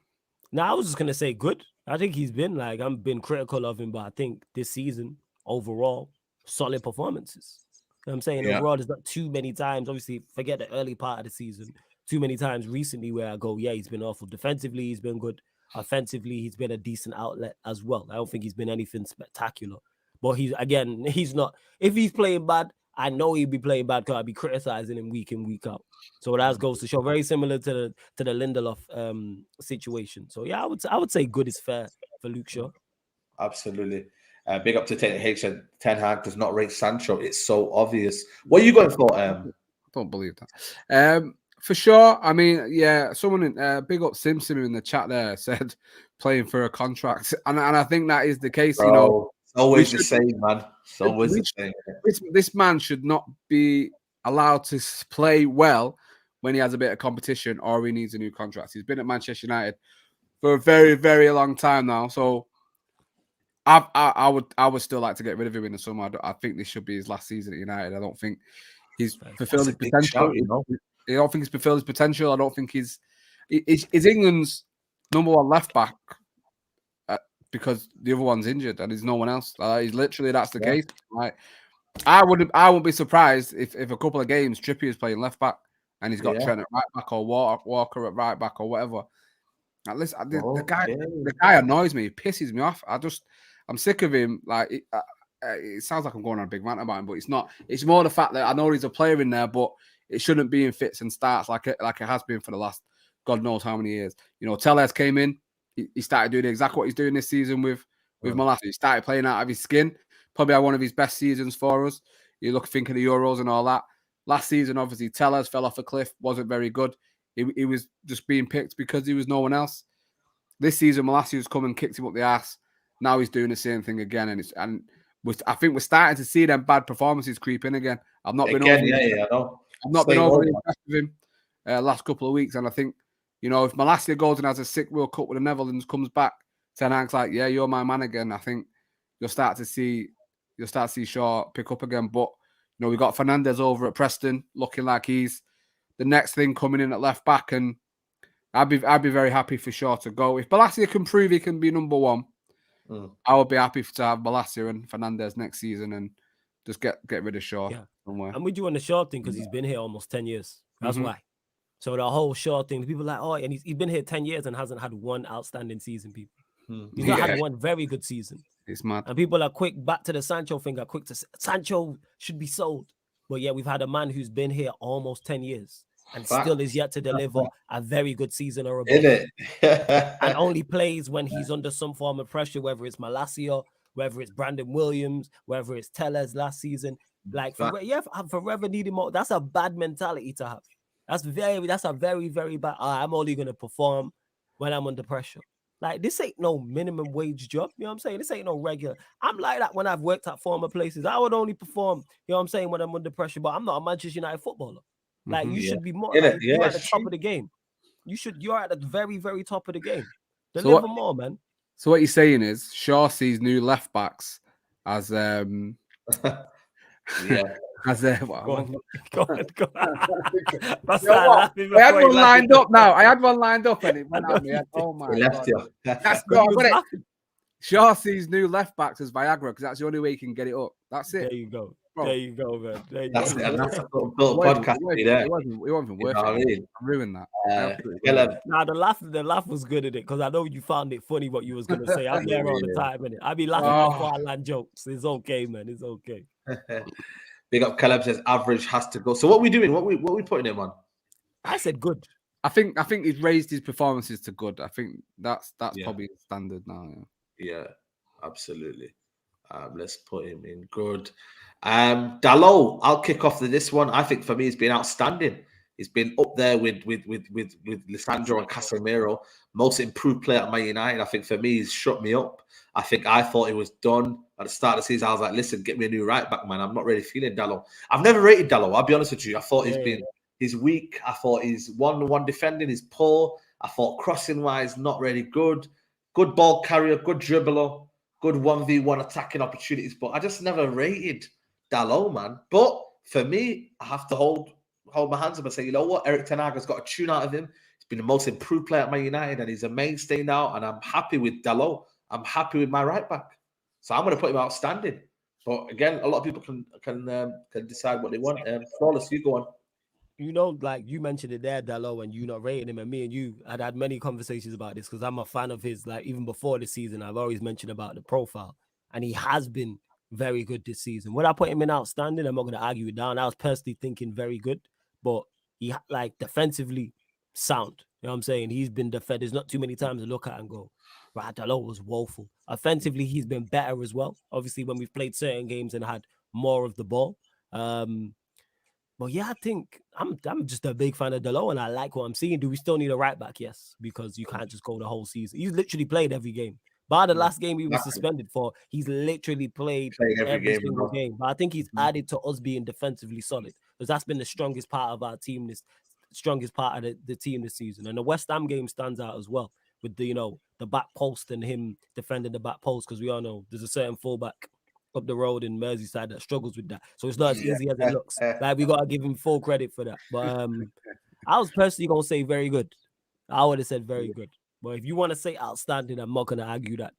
Now, I was just gonna say good. I think he's been I've been critical of him, but I think this season overall, solid performances. You know what I'm saying? Overall, there's not too many times. Obviously, forget the early part of the season. Too many times recently where I go, yeah, he's been awful. Defensively, he's been good. Offensively, he's been a decent outlet as well. I don't think he's been anything spectacular. But he's not. If he's playing bad, I know he'd be playing bad because I'd be criticizing him week in, week out. So that goes to show very similar to the Lindelof situation. So yeah, I would say good is fair for Luke Shaw. Absolutely. Big up to Ten Hag does not rate Sancho. It's so obvious. What are you going for? I don't believe that. For sure. I mean, yeah, someone big up Simpson in the chat there said playing for a contract. And I think that is the case, Bro, it's always the same, man. It's always the same. This man should not be allowed to play well when he has a bit of competition or he needs a new contract. He's been at Manchester United for a very, very long time now. So I would still like to get rid of him in the summer. I think this should be his last season at United. I don't think he's fulfilled his potential. I don't think he's fulfilled his potential. I don't think he's England's number one left back because the other one's injured and there's no one else. He's literally that's the case. Like I wouldn't be surprised if a couple of games Trippier's playing left back and he's got Trent at right back or Walker at right back or whatever. Now, listen, the guy annoys me. He pisses me off. I'm sick of him. Like it sounds like I'm going on a big rant about him, but it's not. It's more the fact that I know he's a player in there, but it shouldn't be in fits and starts like it has been for the last God knows how many years. Tellez came in. He started doing exactly what he's doing this season with Malacia. He started playing out of his skin. Probably had one of his best seasons for us. You think of the Euros and all that. Last season, obviously, Tellez fell off a cliff. Wasn't very good. He was just being picked because he was no one else. This season, Malacia's come and kicked him up the ass. Now he's doing the same thing again, I think we're starting to see them bad performances creep in again. I've not been overly impressed with him last couple of weeks, and I think if Malacia goes and has a sick World Cup with the Netherlands, comes back, Ten Hag's like, yeah, you're my man again. I think you'll start to see Shaw pick up again. But we've got Fernandes over at Preston, looking like he's the next thing coming in at left back, and I'd be very happy for Shaw to go. If Malacia can prove he can be number one, I would be happy to have Malacia and Fernandes next season and just get rid of Shaw somewhere. I'm with you on the Shaw thing because he's been here almost 10 years. That's why. So the whole Shaw thing, people are like, and he's been here 10 years and hasn't had one outstanding season, people. He's not had one very good season. It's mad. And people are quick, back to the Sancho thing, quick to say, Sancho should be sold. But yeah, we've had a man who's been here almost 10 years and still is yet to deliver a very good season or above. And only plays when he's under some form of pressure, whether it's Malacia, whether it's Brandon Williams, whether it's Tellez last season. I'm forever needing more. That's a bad mentality to have. That's a very, very bad. I'm only going to perform when I'm under pressure. Like, this ain't no minimum wage job. You know what I'm saying? This ain't no regular. I'm like that when I've worked at former places. I would only perform, you know what I'm saying, when I'm under pressure, but I'm not a Manchester United footballer. Like, you should be more. You're at the top of the game. You're at the very, very top of the game. Deliver more, man. So what you're saying is Shaw sees new left backs as yeah. As go on. I had one lined up now. I had one lined up and it went out me. Oh my God. That's not Shaw sees new left backs as Viagra because that's the only way he can get it up. That's it. There you go. Bro. There you go, man. That's a podcast. It wasn't even worth it. I ruined that. The laugh was good at it because I know you found it funny what you was gonna say. I'm there all the time, innit? I be laughing before I land jokes. It's okay, man. It's okay. Big up Caleb says average has to go. So what are we doing? What we putting him on? I said good. I think he's raised his performances to good. I think that's probably standard now. Yeah, absolutely. Let's put him in good. Dalot, I'll kick off this one. I think for me, he's been outstanding. He's been up there with Lisandro and Casemiro, most improved player at Man United. I think for me, he's shut me up. I thought it was done at the start of the season. I was like, listen, get me a new right back, man. I'm not really feeling Dalot. I've never rated Dalot. I'll be honest with you. I thought he's been he's weak. I thought his 1-1 defending is poor. I thought crossing-wise, not really good. Good ball carrier, good dribbler, good 1v1 attacking opportunities. But I just never rated Dalot, man. But for me, I have to hold my hands up and say, you know what? Erik ten Hag has got a tune out of him. He's been the most improved player at Man United, and he's a mainstay now. And I'm happy with Dalot. I'm happy with my right back. So I'm going to put him outstanding. But again, a lot of people can decide what they want. Flawless, you go on. You know, like you mentioned it there, Dalot, and you not rating him, and me and you had many conversations about this because I'm a fan of his. Like even before the season, I've always mentioned about the profile, and he has been very good this season. Would I put him in outstanding? I'm not going to argue it down. I was personally thinking very good, but he like defensively sound. You know what I'm saying? He's been defended. There's not too many times to look at and go, right, Dalot was woeful. Offensively, he's been better as well. Obviously, when we've played certain games and had more of the ball. But yeah, I think I'm just a big fan of Dalot, and I like what I'm seeing. Do we still need a right back? Yes, because you can't just go the whole season. He's literally played every game. By the last game he was suspended for, he's literally played every single game. But I think he's added to us being defensively solid because that's been the strongest part of our team, strongest part of the team this season. And the West Ham game stands out as well with the back post and him defending the back post because we all know there's a certain fullback up the road in Merseyside that struggles with that. So it's not as easy as it looks. Like we got to give him full credit for that. But I was personally going to say very good. I would have said very good. But if you want to say outstanding, I'm not going to argue that.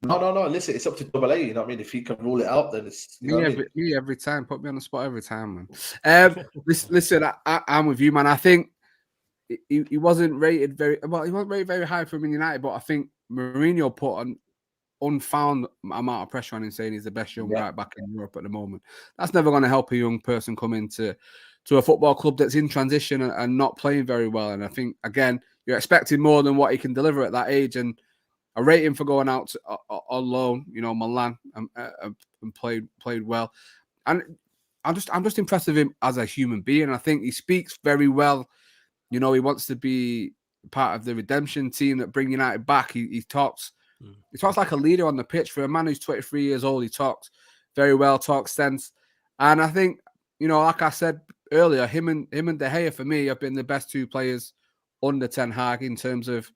No. Listen, it's up to Double A. You know what I mean? If he can rule it out, then it's me every time. Put me on the spot every time, man. Listen, I'm with you, man. I think he wasn't rated very well. He wasn't rated very high for Man United, but I think Mourinho put an unfound amount of pressure on him, saying he's the best young right back in Europe at the moment. That's never going to help a young person come into a football club that's in transition and not playing very well. And I think again, you're expecting more than what he can deliver at that age. And I rate him for going out on loan, Milan, and played well. And I'm just impressed with him as a human being. I think he speaks very well. He wants to be part of the redemption team that bring United back. He talks like a leader on the pitch. For a man who's 23 years old, he talks very well, talks sense. And I think, like I said earlier, him and De Gea for me have been the best two players under Ten Hag in terms of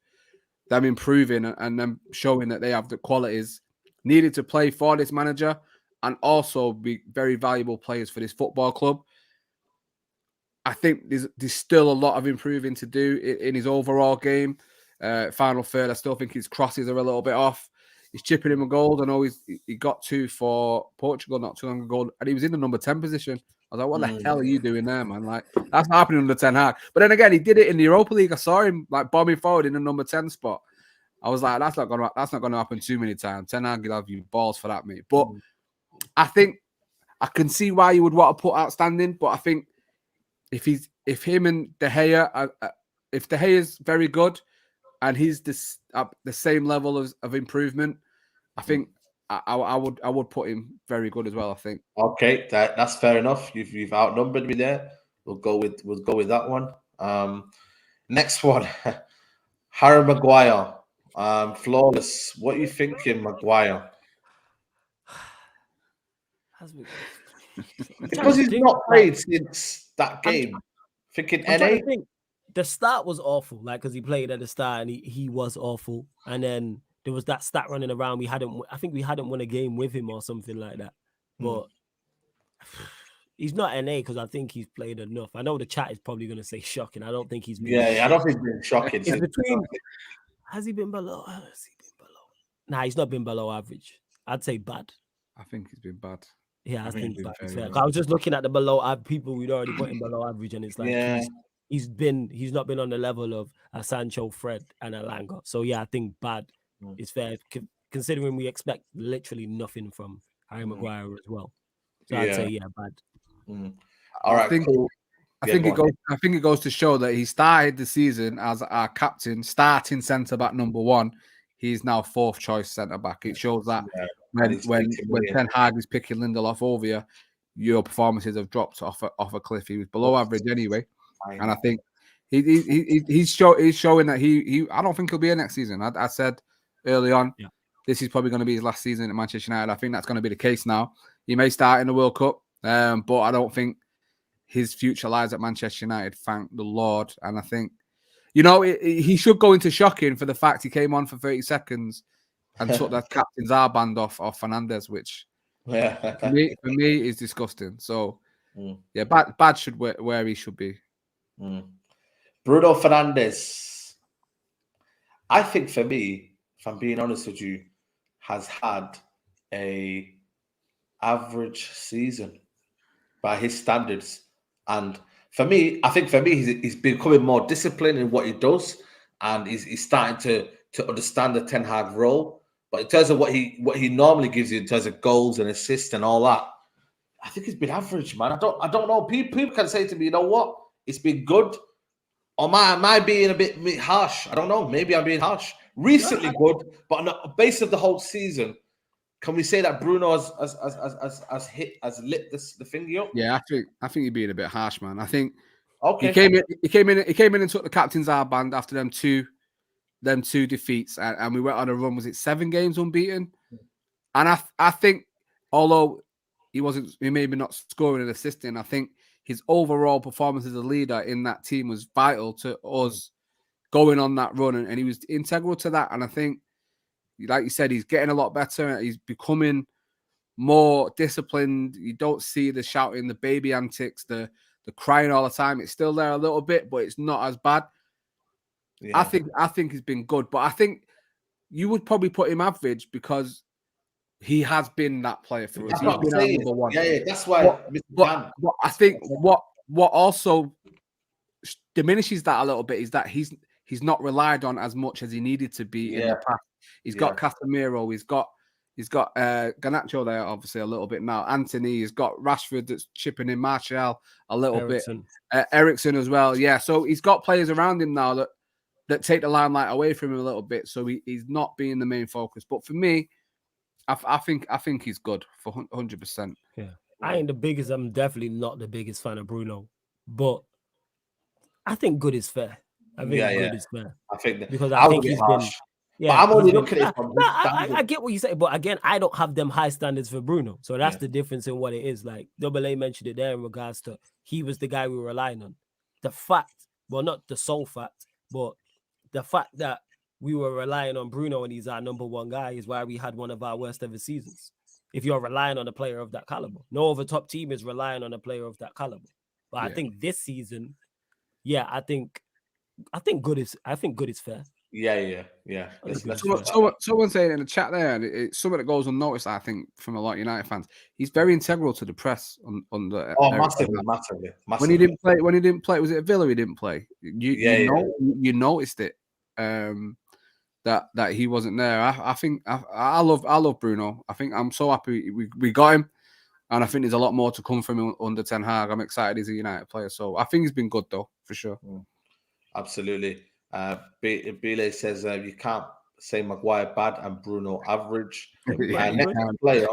them improving and them showing that they have the qualities needed to play for this manager and also be very valuable players for this football club. I think there's still a lot of improving to do in his overall game. Final third, I still think his crosses are a little bit off. He's chipping him a goal. I know he got 2 for Portugal not too long ago, and he was in the number 10 position. I was like, what the hell are you doing there, man? Like, that's not happening under Ten Hag. But then again, he did it in the Europa League. I saw him like bombing forward in the number 10 spot. I was like, that's not gonna happen too many times. Ten Hag will have you balls for that, mate. But I think I can see why you would want to put outstanding. But I think if him and De Gea, if De Gea is very good and he's the same level of improvement, I think I would put him very good as well. I think. Okay, that's fair enough. You've outnumbered me there. We'll go with that one. Next one, Harry Maguire. Flawless. What are you thinking, Maguire? Because he's not played since that game. Thinking NA. The start was awful, like because he played at the start and he was awful, and then there was that stat running around. I think we hadn't won a game with him or something like that. But he's not NA because I think he's played enough. I know the chat is probably going to say shocking. I don't think he's been. I don't think he's been shocking. It's between. Has he been below? Nah, he's not been below average. I'd say bad. I think he's been bad. Yeah, I think bad. I was just looking at the below people we'd already put in below average, and it's like he's not been on the level of Sancho, Fred, and Elanga. So yeah, I think bad is fair, considering we expect literally nothing from Harry Maguire as well. So I'd say bad. All right, cool. I think it goes to show that he started the season as our captain, starting centre back number 1. He's now 4th choice centre back. It shows that when Ten Hag is picking Lindelof over you, your performances have dropped off a cliff. He was below average anyway, and I think he's showing that he. I don't think he'll be here next season. I said early on, this is probably going to be his last season at Manchester United. I think that's going to be the case now. He may start in the World Cup, but I don't think his future lies at Manchester United. Thank the Lord. And I think, he should go into shocking for the fact he came on for 30 seconds and took that captain's armband off Fernandes, which for me is disgusting. So, yeah, bad should where he should be. Bruno Fernandes, I think for me, if I'm being honest with you, has had a average season by his standards. And for me, he's becoming more disciplined in what he does, and he's starting to understand the Ten Hag role. But in terms of what he normally gives you in terms of goals and assists and all that, I think it's been average, man. I don't know. People can say to me, you know what? It's been good. Or am I being a bit harsh? I don't know. Maybe I'm being harsh. Recently good, but on the base of the whole season, can we say that Bruno has lit the finger up? Yeah, I think you're being a bit harsh, man. I think okay. He came in and took the captain's armband after them two defeats, and we went on a run. Was it 7 games unbeaten? And I think, although he maybe not scoring and assisting, I think his overall performance as a leader in that team was vital to us going on that run, and he was integral to that. And I think, like you said, he's getting a lot better. He's becoming more disciplined. You don't see the shouting, the baby antics, the crying all the time. It's still there a little bit, but it's not as bad. Yeah. I think he's been good, but I think you would probably put him average because he has been that player for us. He's been our number one. Yeah, that's why. But I think what also diminishes that a little bit is that he's not relied on as much as he needed to be in the past. He's got Casemiro, he's got Garnacho there, obviously a little bit now. Antony, he's got Rashford that's chipping in, Martial a little bit, Eriksen as well. Yeah, so he's got players around him now that take the limelight away from him a little bit. So he's not being the main focus. But for me, I think he's good for 100%. Yeah, I'm definitely not the biggest fan of Bruno, but I think good is fair. I think good is fair. I think that, because I think he's harsh. Yeah, but I'm only looking at it from I get what you say, but again, I don't have them high standards for Bruno. So that's the difference in what it is. Like Double A mentioned it there in regards to he was the guy we were relying on. The fact, well, not the sole fact, but the fact that we were relying on Bruno and he's our number one guy is why we had one of our worst ever seasons. If you're relying on a player of that caliber, no other top team is relying on a player of that caliber. But I think this season, I think good is fair. Yeah. Someone saying in the chat there, and it's something that goes unnoticed, I think, from a lot of United fans. He's very integral to the press on the. Massively. When he didn't play, was it a Villa he didn't play? You noticed it. That he wasn't there. I think I love Bruno. I think I'm so happy we got him, and I think there's a lot more to come from him under Ten Hag. I'm excited he's a United player, so I think he's been good though for sure. Absolutely. Bile says you can't say Maguire bad and Bruno average. Player.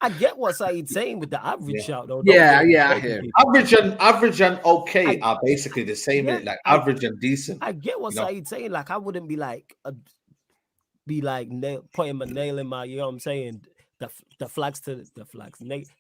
I get what Saeed's saying with the average shout though. I hear. Average and okay are basically the same. Like average and decent. I get what Saeed's saying. Like I wouldn't be putting my nail in my, you know what I'm saying?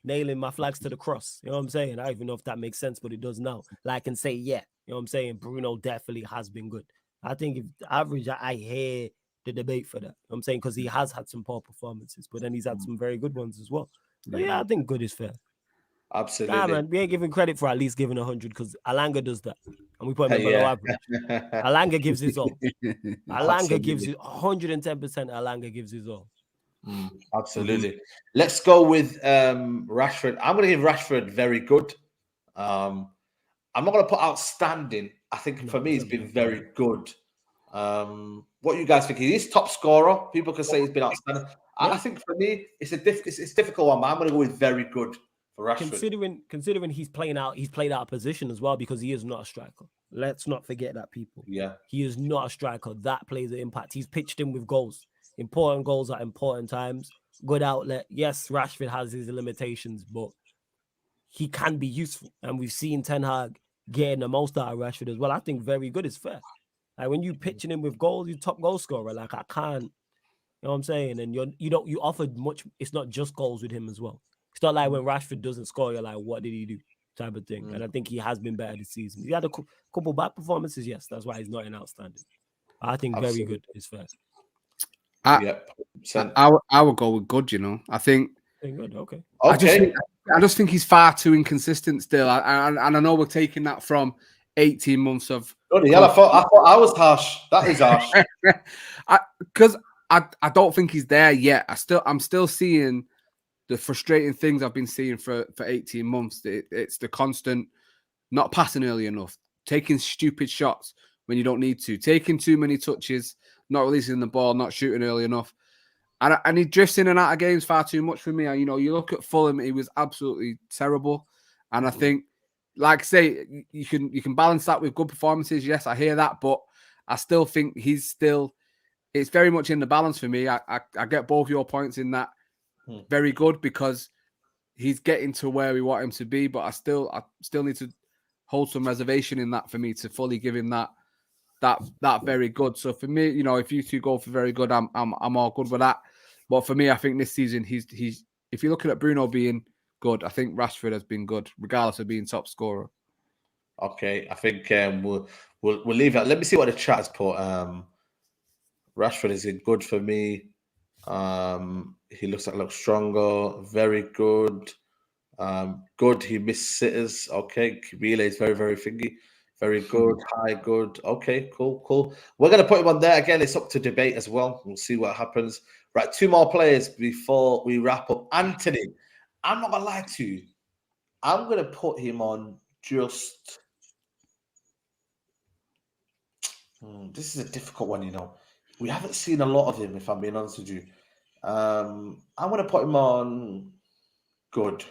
Nailing my flags to the cross. You know what I'm saying? I don't even know if that makes sense, but it does now. Like, and say, you know what I'm saying? Bruno definitely has been good. I think if average, I hear the debate for that. You know what I'm saying? Because he has had some poor performances, but then he's had some very good ones as well. But I think good is fair. Absolutely. Nah, man, we ain't giving credit for at least giving 100 because Alanga does that. And we put him below average. Alanga gives his all. Alanga gives it 110%. Alanga gives his all. Absolutely. Let's go with Rashford. I'm going to give Rashford very good. I'm not going to put outstanding. I think for me, it's been very good. What you guys think? He's top scorer. People can say he's been outstanding. I think for me, it's a difficult one. But I'm going to go with very good for Rashford. Considering he's played out of position as well because he is not a striker. Let's not forget that, people. Yeah, he is not a striker. That plays an impact. He's pitched in with goals. Important goals at important times. Good outlet. Yes, Rashford has his limitations, but he can be useful. And we've seen Ten Hag getting the most out of Rashford as well. I think very good is fair. Like when you pitching him with goals, you top goal scorer. Like I can't, you know what I'm saying? And you offered much. It's not just goals with him as well. It's not like when Rashford doesn't score, you're like, what did he do? type of thing. And I think he has been better this season. He had a couple bad performances, yes. That's why he's not in outstanding. I think very good is fair. I would go with good, you know. I think good, okay. I just think he's far too inconsistent still. And I know we're taking that from 18 months of Donny, I thought I was harsh. That is harsh. Because I don't think he's there yet. I'm still seeing the frustrating things I've been seeing for 18 months. It's the constant not passing early enough, taking stupid shots when you don't need to, taking too many touches, not releasing the ball, not shooting early enough. And he drifts in and out of games far too much for me. You know, you look at Fulham, he was absolutely terrible. And I think, like I say, you can balance that with good performances. Yes, I hear that, but I still think it's very much in the balance for me. I get both your points in that. Very good, because he's getting to where we want him to be, but I still need to hold some reservation in that for me to fully give him that very good. So for me, you know, if you two go for very good, I'm all good with that. But for me, I think this season he's if you're looking at Bruno being good, I think Rashford has been good, regardless of being top scorer. Okay, I think we'll leave it. Let me see what the chat has put. Rashford is good for me. He looks stronger. Very good. Good. He missed sitters. Okay, Relay is very, very thingy. Very good. High good. Okay, cool. We're gonna put him on there again. It's up to debate as well. We'll see what happens. Right, 2 more players before we wrap up. Antony, I'm not gonna lie to you. I'm gonna put him on just. This is a difficult one, you know. We haven't seen a lot of him, if I'm being honest with you. I'm gonna put him on good.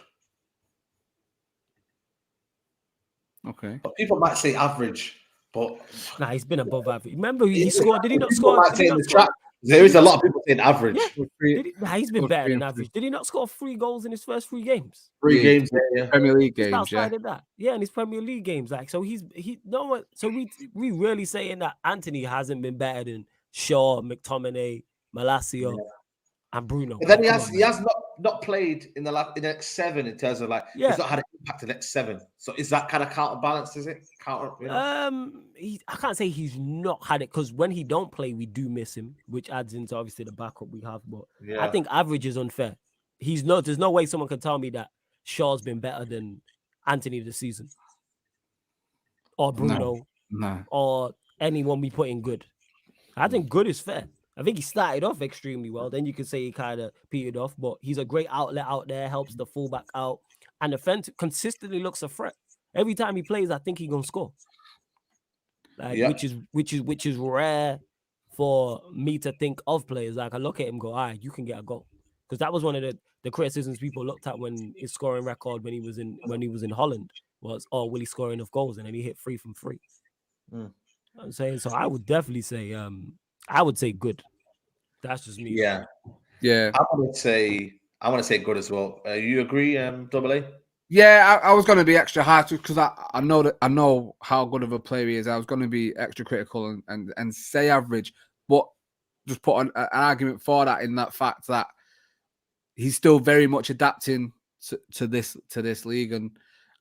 Okay. But people might say average, but he's been above average. Remember, he scored. Did he not score? There is a lot of people saying average. Yeah. He's been better than average. Did he not score 3 goals in his first 3 games? 3 games, yeah. Premier League games, outside of that. Yeah, in his Premier League games. Like, so so we really saying that Antony hasn't been better than Shaw, McTominay, Malacia, and Bruno. But then he has not played in the next 7 in terms of he's not had an impact in the next 7. So is that kind of counterbalanced? Is it you know? I can't say he's not had it, because when he don't play, we do miss him, which adds into obviously the backup we have. But I think average is unfair. There's no way someone can tell me that Shaw's been better than Antony this season, or Bruno, or anyone we put in good. I think good is fair. I think he started off extremely well. Then you could say he kind of petered off, but he's a great outlet out there, helps the fullback out, and defense consistently looks a threat. Every time he plays, I think he's gonna score. Which is rare for me to think of players. Like, I look at him, go, all right, you can get a goal, because that was one of the criticisms people looked at when his scoring record when he was in Holland was, will he score enough goals? And then he hit 3 from 3. I'm saying, so I would definitely say I would say good. That's just me. Yeah. I want to say good as well. You agree, Double A? Yeah, I was going to be extra hard because I know how good of a player he is. I was going to be extra critical and say average, but just put an argument for that, in that fact that he's still very much adapting to this league. And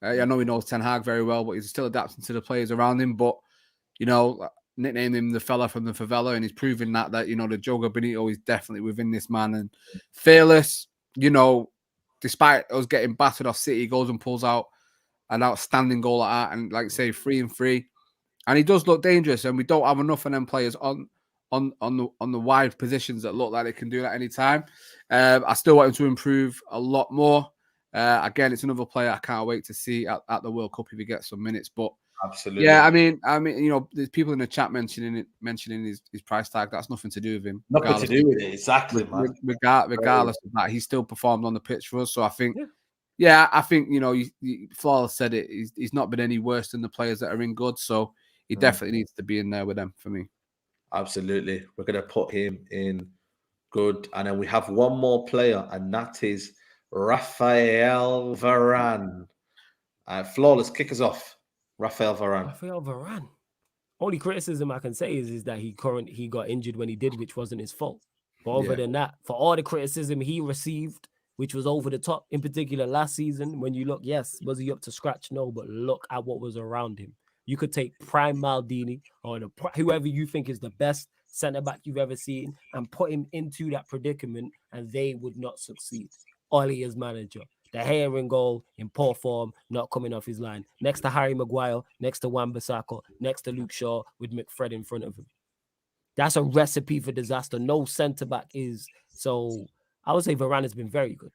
I know he knows Ten Hag very well, but he's still adapting to the players around him. But, you know, nicknamed him the fella from the favela, and he's proving that you know, the Diogo Benito is definitely within this man, and fearless, you know, despite us getting battered off City, he goes and pulls out an outstanding goal like that, and like I say, 3 and 3, and he does look dangerous, and we don't have enough of them players on the wide positions that look like they can do that any time. I still want him to improve a lot more. Again, it's another player I can't wait to see at the World Cup if he gets some minutes, but absolutely. Yeah, I mean, you know, there's people in the chat mentioning his price tag. That's nothing to do with him. Nothing to do with it, exactly, man. Regardless of that, he still performed on the pitch for us. So I think, I think, you know, Flawless said it. He's not been any worse than the players that are in good. So he definitely needs to be in there with them for me. Absolutely, we're gonna put him in good, and then we have one more player, and that is Raphael Varane. Flawless, kick us off. Raphael Varane. Only criticism I can say is that he got injured when he did, which wasn't his fault. But other than that, for all the criticism he received which was over the top. In particular, last season, when you look, yes, was he up to scratch? No, but look at what was around him. You could take prime Maldini or whoever you think is the best centre-back you've ever seen and put him into that predicament, and they would not succeed. Oli as manager. De Gea in goal, in poor form, not coming off his line. Next to Harry Maguire, next to Wan-Bissaka, next to Luke Shaw with McFred in front of him. That's a recipe for disaster. No centre-back is. So I would say Varane has been very good.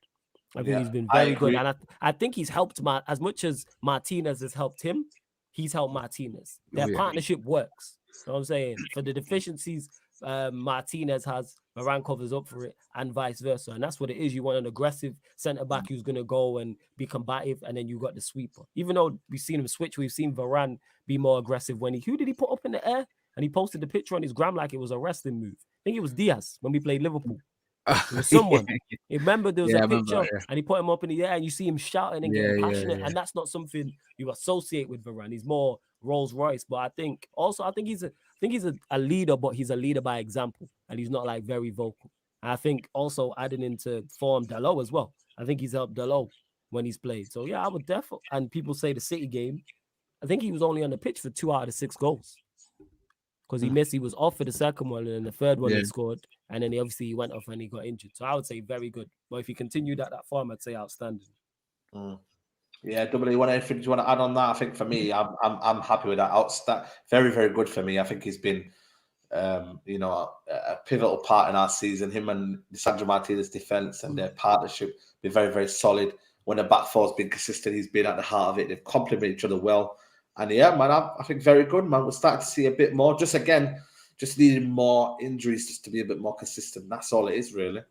I think he's been very good. And I think he's helped, as much as Martinez has helped him, he's helped Martinez. Their partnership works. You know what I'm saying? For the deficiencies Martinez has, Varane covers up for it, and vice versa. And that's what it is. You want an aggressive centre-back who's going to go and be combative, and then you got the sweeper. Even though we've seen him switch, we've seen Varane be more aggressive when who did he put up in the air? And he posted the picture on his gram like it was a wrestling move. I think it was Diaz when we played Liverpool. It was someone. Remember, there was a picture, and he put him up in the air, and you see him shouting and getting passionate, and that's not something you associate with Varane. He's more Rolls Royce, but I think he's a leader, but he's a leader by example, and he's not like very vocal. And I think also adding into form Dalot as well. I think he's helped Dalot when he's played. So yeah, I would definitely. And people say the City game, I think he was only on the pitch for 2 out of the 6 goals. Because he missed, he was off for the second one, and then the third one he scored, and then he went off and he got injured. So I would say very good. But if he continued at that form, I'd say outstanding. Yeah, W, do you want to add on that? I think for me, I'm happy with that. Very, very good for me. I think he's been, a pivotal part in our season. Him and Lisandro Martinez' defense and their partnership been very, very solid. When the back four's been consistent, he's been at the heart of it. They've complemented each other well. And yeah, man, I think very good, man. We're starting to see a bit more. Just needing more injuries just to be a bit more consistent. That's all it is, really.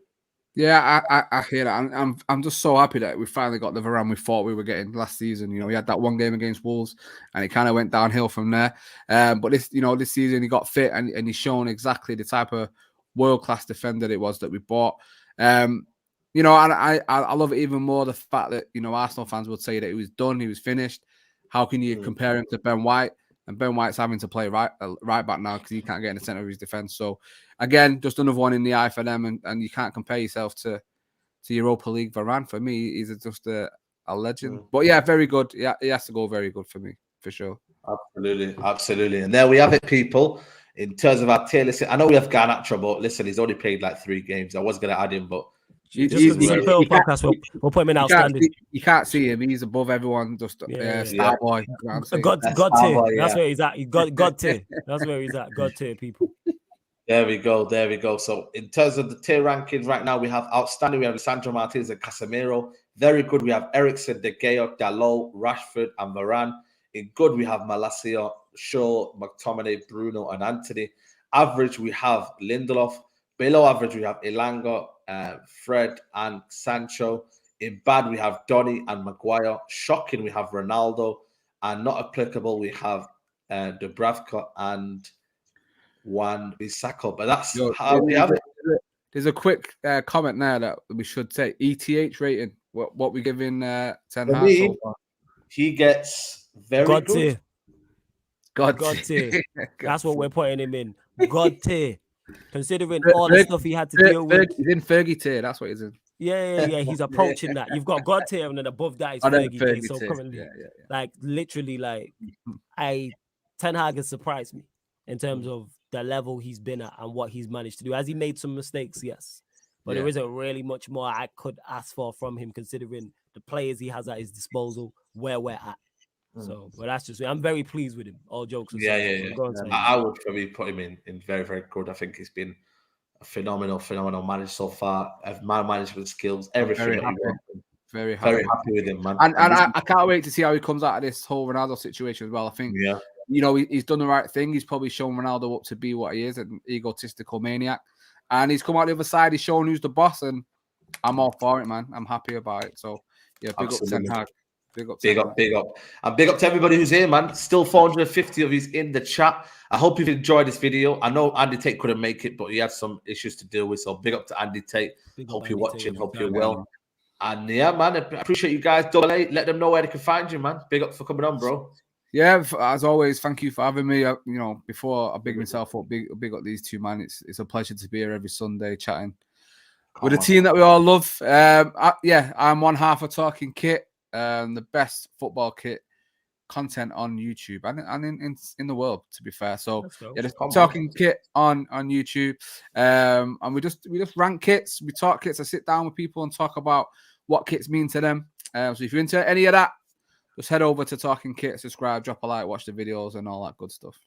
Yeah, I hear that. I'm just so happy that we finally got the Varane we thought we were getting last season. You know, we had that one game against Wolves, and it kind of went downhill from there. But this season he got fit, and he's shown exactly the type of world-class defender it was that we bought. And I love it even more the fact that Arsenal fans would say that he was done, he was finished. How can you compare him to Ben White? And Ben White's having to play right back now because he can't get in the centre of his defence. So, again, just another one in the eye for them. And you can't compare yourself to Europa League Varane. For me, he's just a legend. But, yeah, very good. Yeah, he has to go very good for me, for sure. Absolutely. And there we have it, people. In terms of our tier list, I know we have Garnacho, but listen, he's only played like 3 games. I was going to add him, but we'll put him in outstanding. You can't see him. He's above everyone. Just star boy. God tier. That's where he's at. God tier. That's where he's at. God tier, people. There we go. So in terms of the tier rankings right now, we have outstanding. We have Lisandro Martinez and Casemiro. Very good. We have Eriksen, De Gea, Dalot, Rashford, and Varane. In good, we have Malacia, Shaw, McTominay, Bruno, and Antony. Average, we have Lindelof. Below average, we have Elanga, Fred, and Sancho. In bad, we have Donny and Maguire. Shocking, we have Ronaldo. And not applicable, we have Dubravka and Wan-Bissaka. But that's how we have it. There's a quick comment there that we should say. ETH rating. What we giving Ten Hag so far? He gets very God good. Tier. God tier. That's what we're putting him in. God tier. Considering all the stuff he had to deal with. He's in Fergie tier. That's what he's in. Yeah. He's approaching that. You've got God tier, and then above that is Fergie tier. So currently, literally, Ten Hag has surprised me in terms of the level he's been at and what he's managed to do. Has he made some mistakes? Yes. But there isn't really much more I could ask for from him, considering the players he has at his disposal, where we're at. So, but that's just me. I'm very pleased with him. All jokes aside. I would probably put him in very, very good. I think he's been a phenomenal manager so far. Man management skills, everything. Very happy with him, man. And I can't wait to see how he comes out of this whole Ronaldo situation as well. I think, he's done the right thing. He's probably shown Ronaldo up to be what he is, an egotistical maniac. And he's come out the other side. He's shown who's the boss, and I'm all for it, man. I'm happy about it. So, yeah, big up Ten Hag. Big up. And big up to everybody who's here, man. Still 450 of you in the chat. I hope you've enjoyed this video. I know Andy Tate couldn't make it, but he had some issues to deal with. So big up to Andy Tate. Hope you're watching. Hope you're well. And yeah, man, I appreciate you guys. Double A, let them know where they can find you, man. Big up for coming on, bro. Yeah, as always, thank you for having me. Before I big myself up, big up these two, man. It's a pleasure to be here every Sunday chatting with a team that we all love. I'm one half of Talking Kit, the best football kit content on YouTube and in the world, to be fair. So just Talking Kit on YouTube, and we just rank kits, we talk kits. I sit down with people and talk about what kits mean to them. So if you're into any of that, just head over to Talking Kit, subscribe, drop a like, watch the videos and all that good stuff.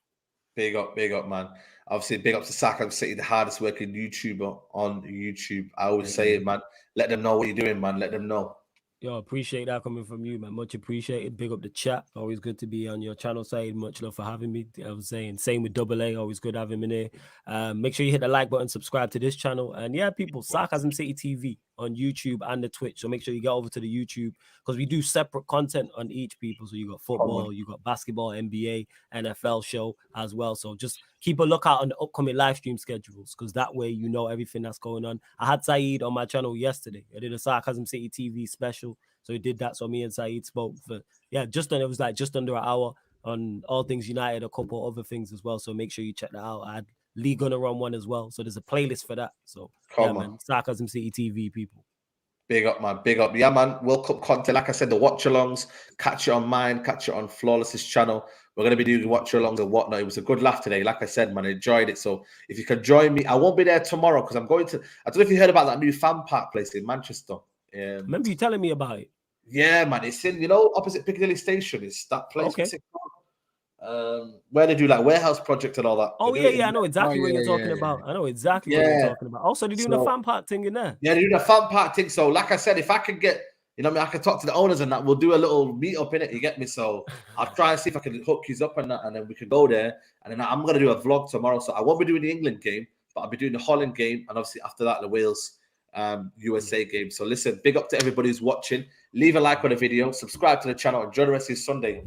Big up, man. Obviously, big up to Sarcasm City, the hardest working YouTuber on YouTube. I always say it, man. Let them know what you're doing, man. Let them know. Yo, appreciate that coming from you, man. Much appreciated. Big up the chat. Always good to be on your channel side. Much love for having me. I was saying, same with Double A. Always good having him in here. Make sure you hit the like button, subscribe to this channel. And yeah, people, Sarcasm City TV on YouTube and the Twitch. So make sure you get over to the YouTube because we do separate content on each, people. So you got football, you got basketball, NBA, NFL show as well. So just keep a lookout on the upcoming live stream schedules because that way you know everything that's going on. I had Saeed on my channel yesterday. I did a Sarcasm City TV special. So he did that. So me and Saeed spoke for, it was like just under an hour on All Things United, a couple other things as well. So make sure you check that out. I had Lee Gunner on one as well. So there's a playlist for that. So man, Sarcasm City TV, people. Big up, man. Big up. Yeah, man. World Cup content. Like I said, the watch-alongs. Catch it on mine. Catch it on Flawless's channel. We're going to be doing watch-alongs and whatnot. It was a good laugh today. Like I said, man, I enjoyed it. So if you can join me, I won't be there tomorrow because I'm going to... I don't know if you heard about that new fan park place in Manchester. Remember you telling me about it? Yeah, man. It's in, opposite Piccadilly Station. It's that place. Okay. Where they do like warehouse project and all that. Oh, yeah. I know exactly what you're talking about. I know exactly what you're talking about. Also, they're doing a fan park thing in there. Yeah, they're doing a fan park thing. So, like I said, if I could get, I can talk to the owners and that. We'll do a little meet up in it. You get me? So, I'll try and see if I can hook you up and that, and then we can go there. And then I'm gonna do a vlog tomorrow. So I won't be doing the England game, but I'll be doing the Holland game, and obviously after that the Wales USA game. So listen, big up to everybody who's watching. Leave a like on the video, subscribe to the channel, and enjoy the rest of your Sunday.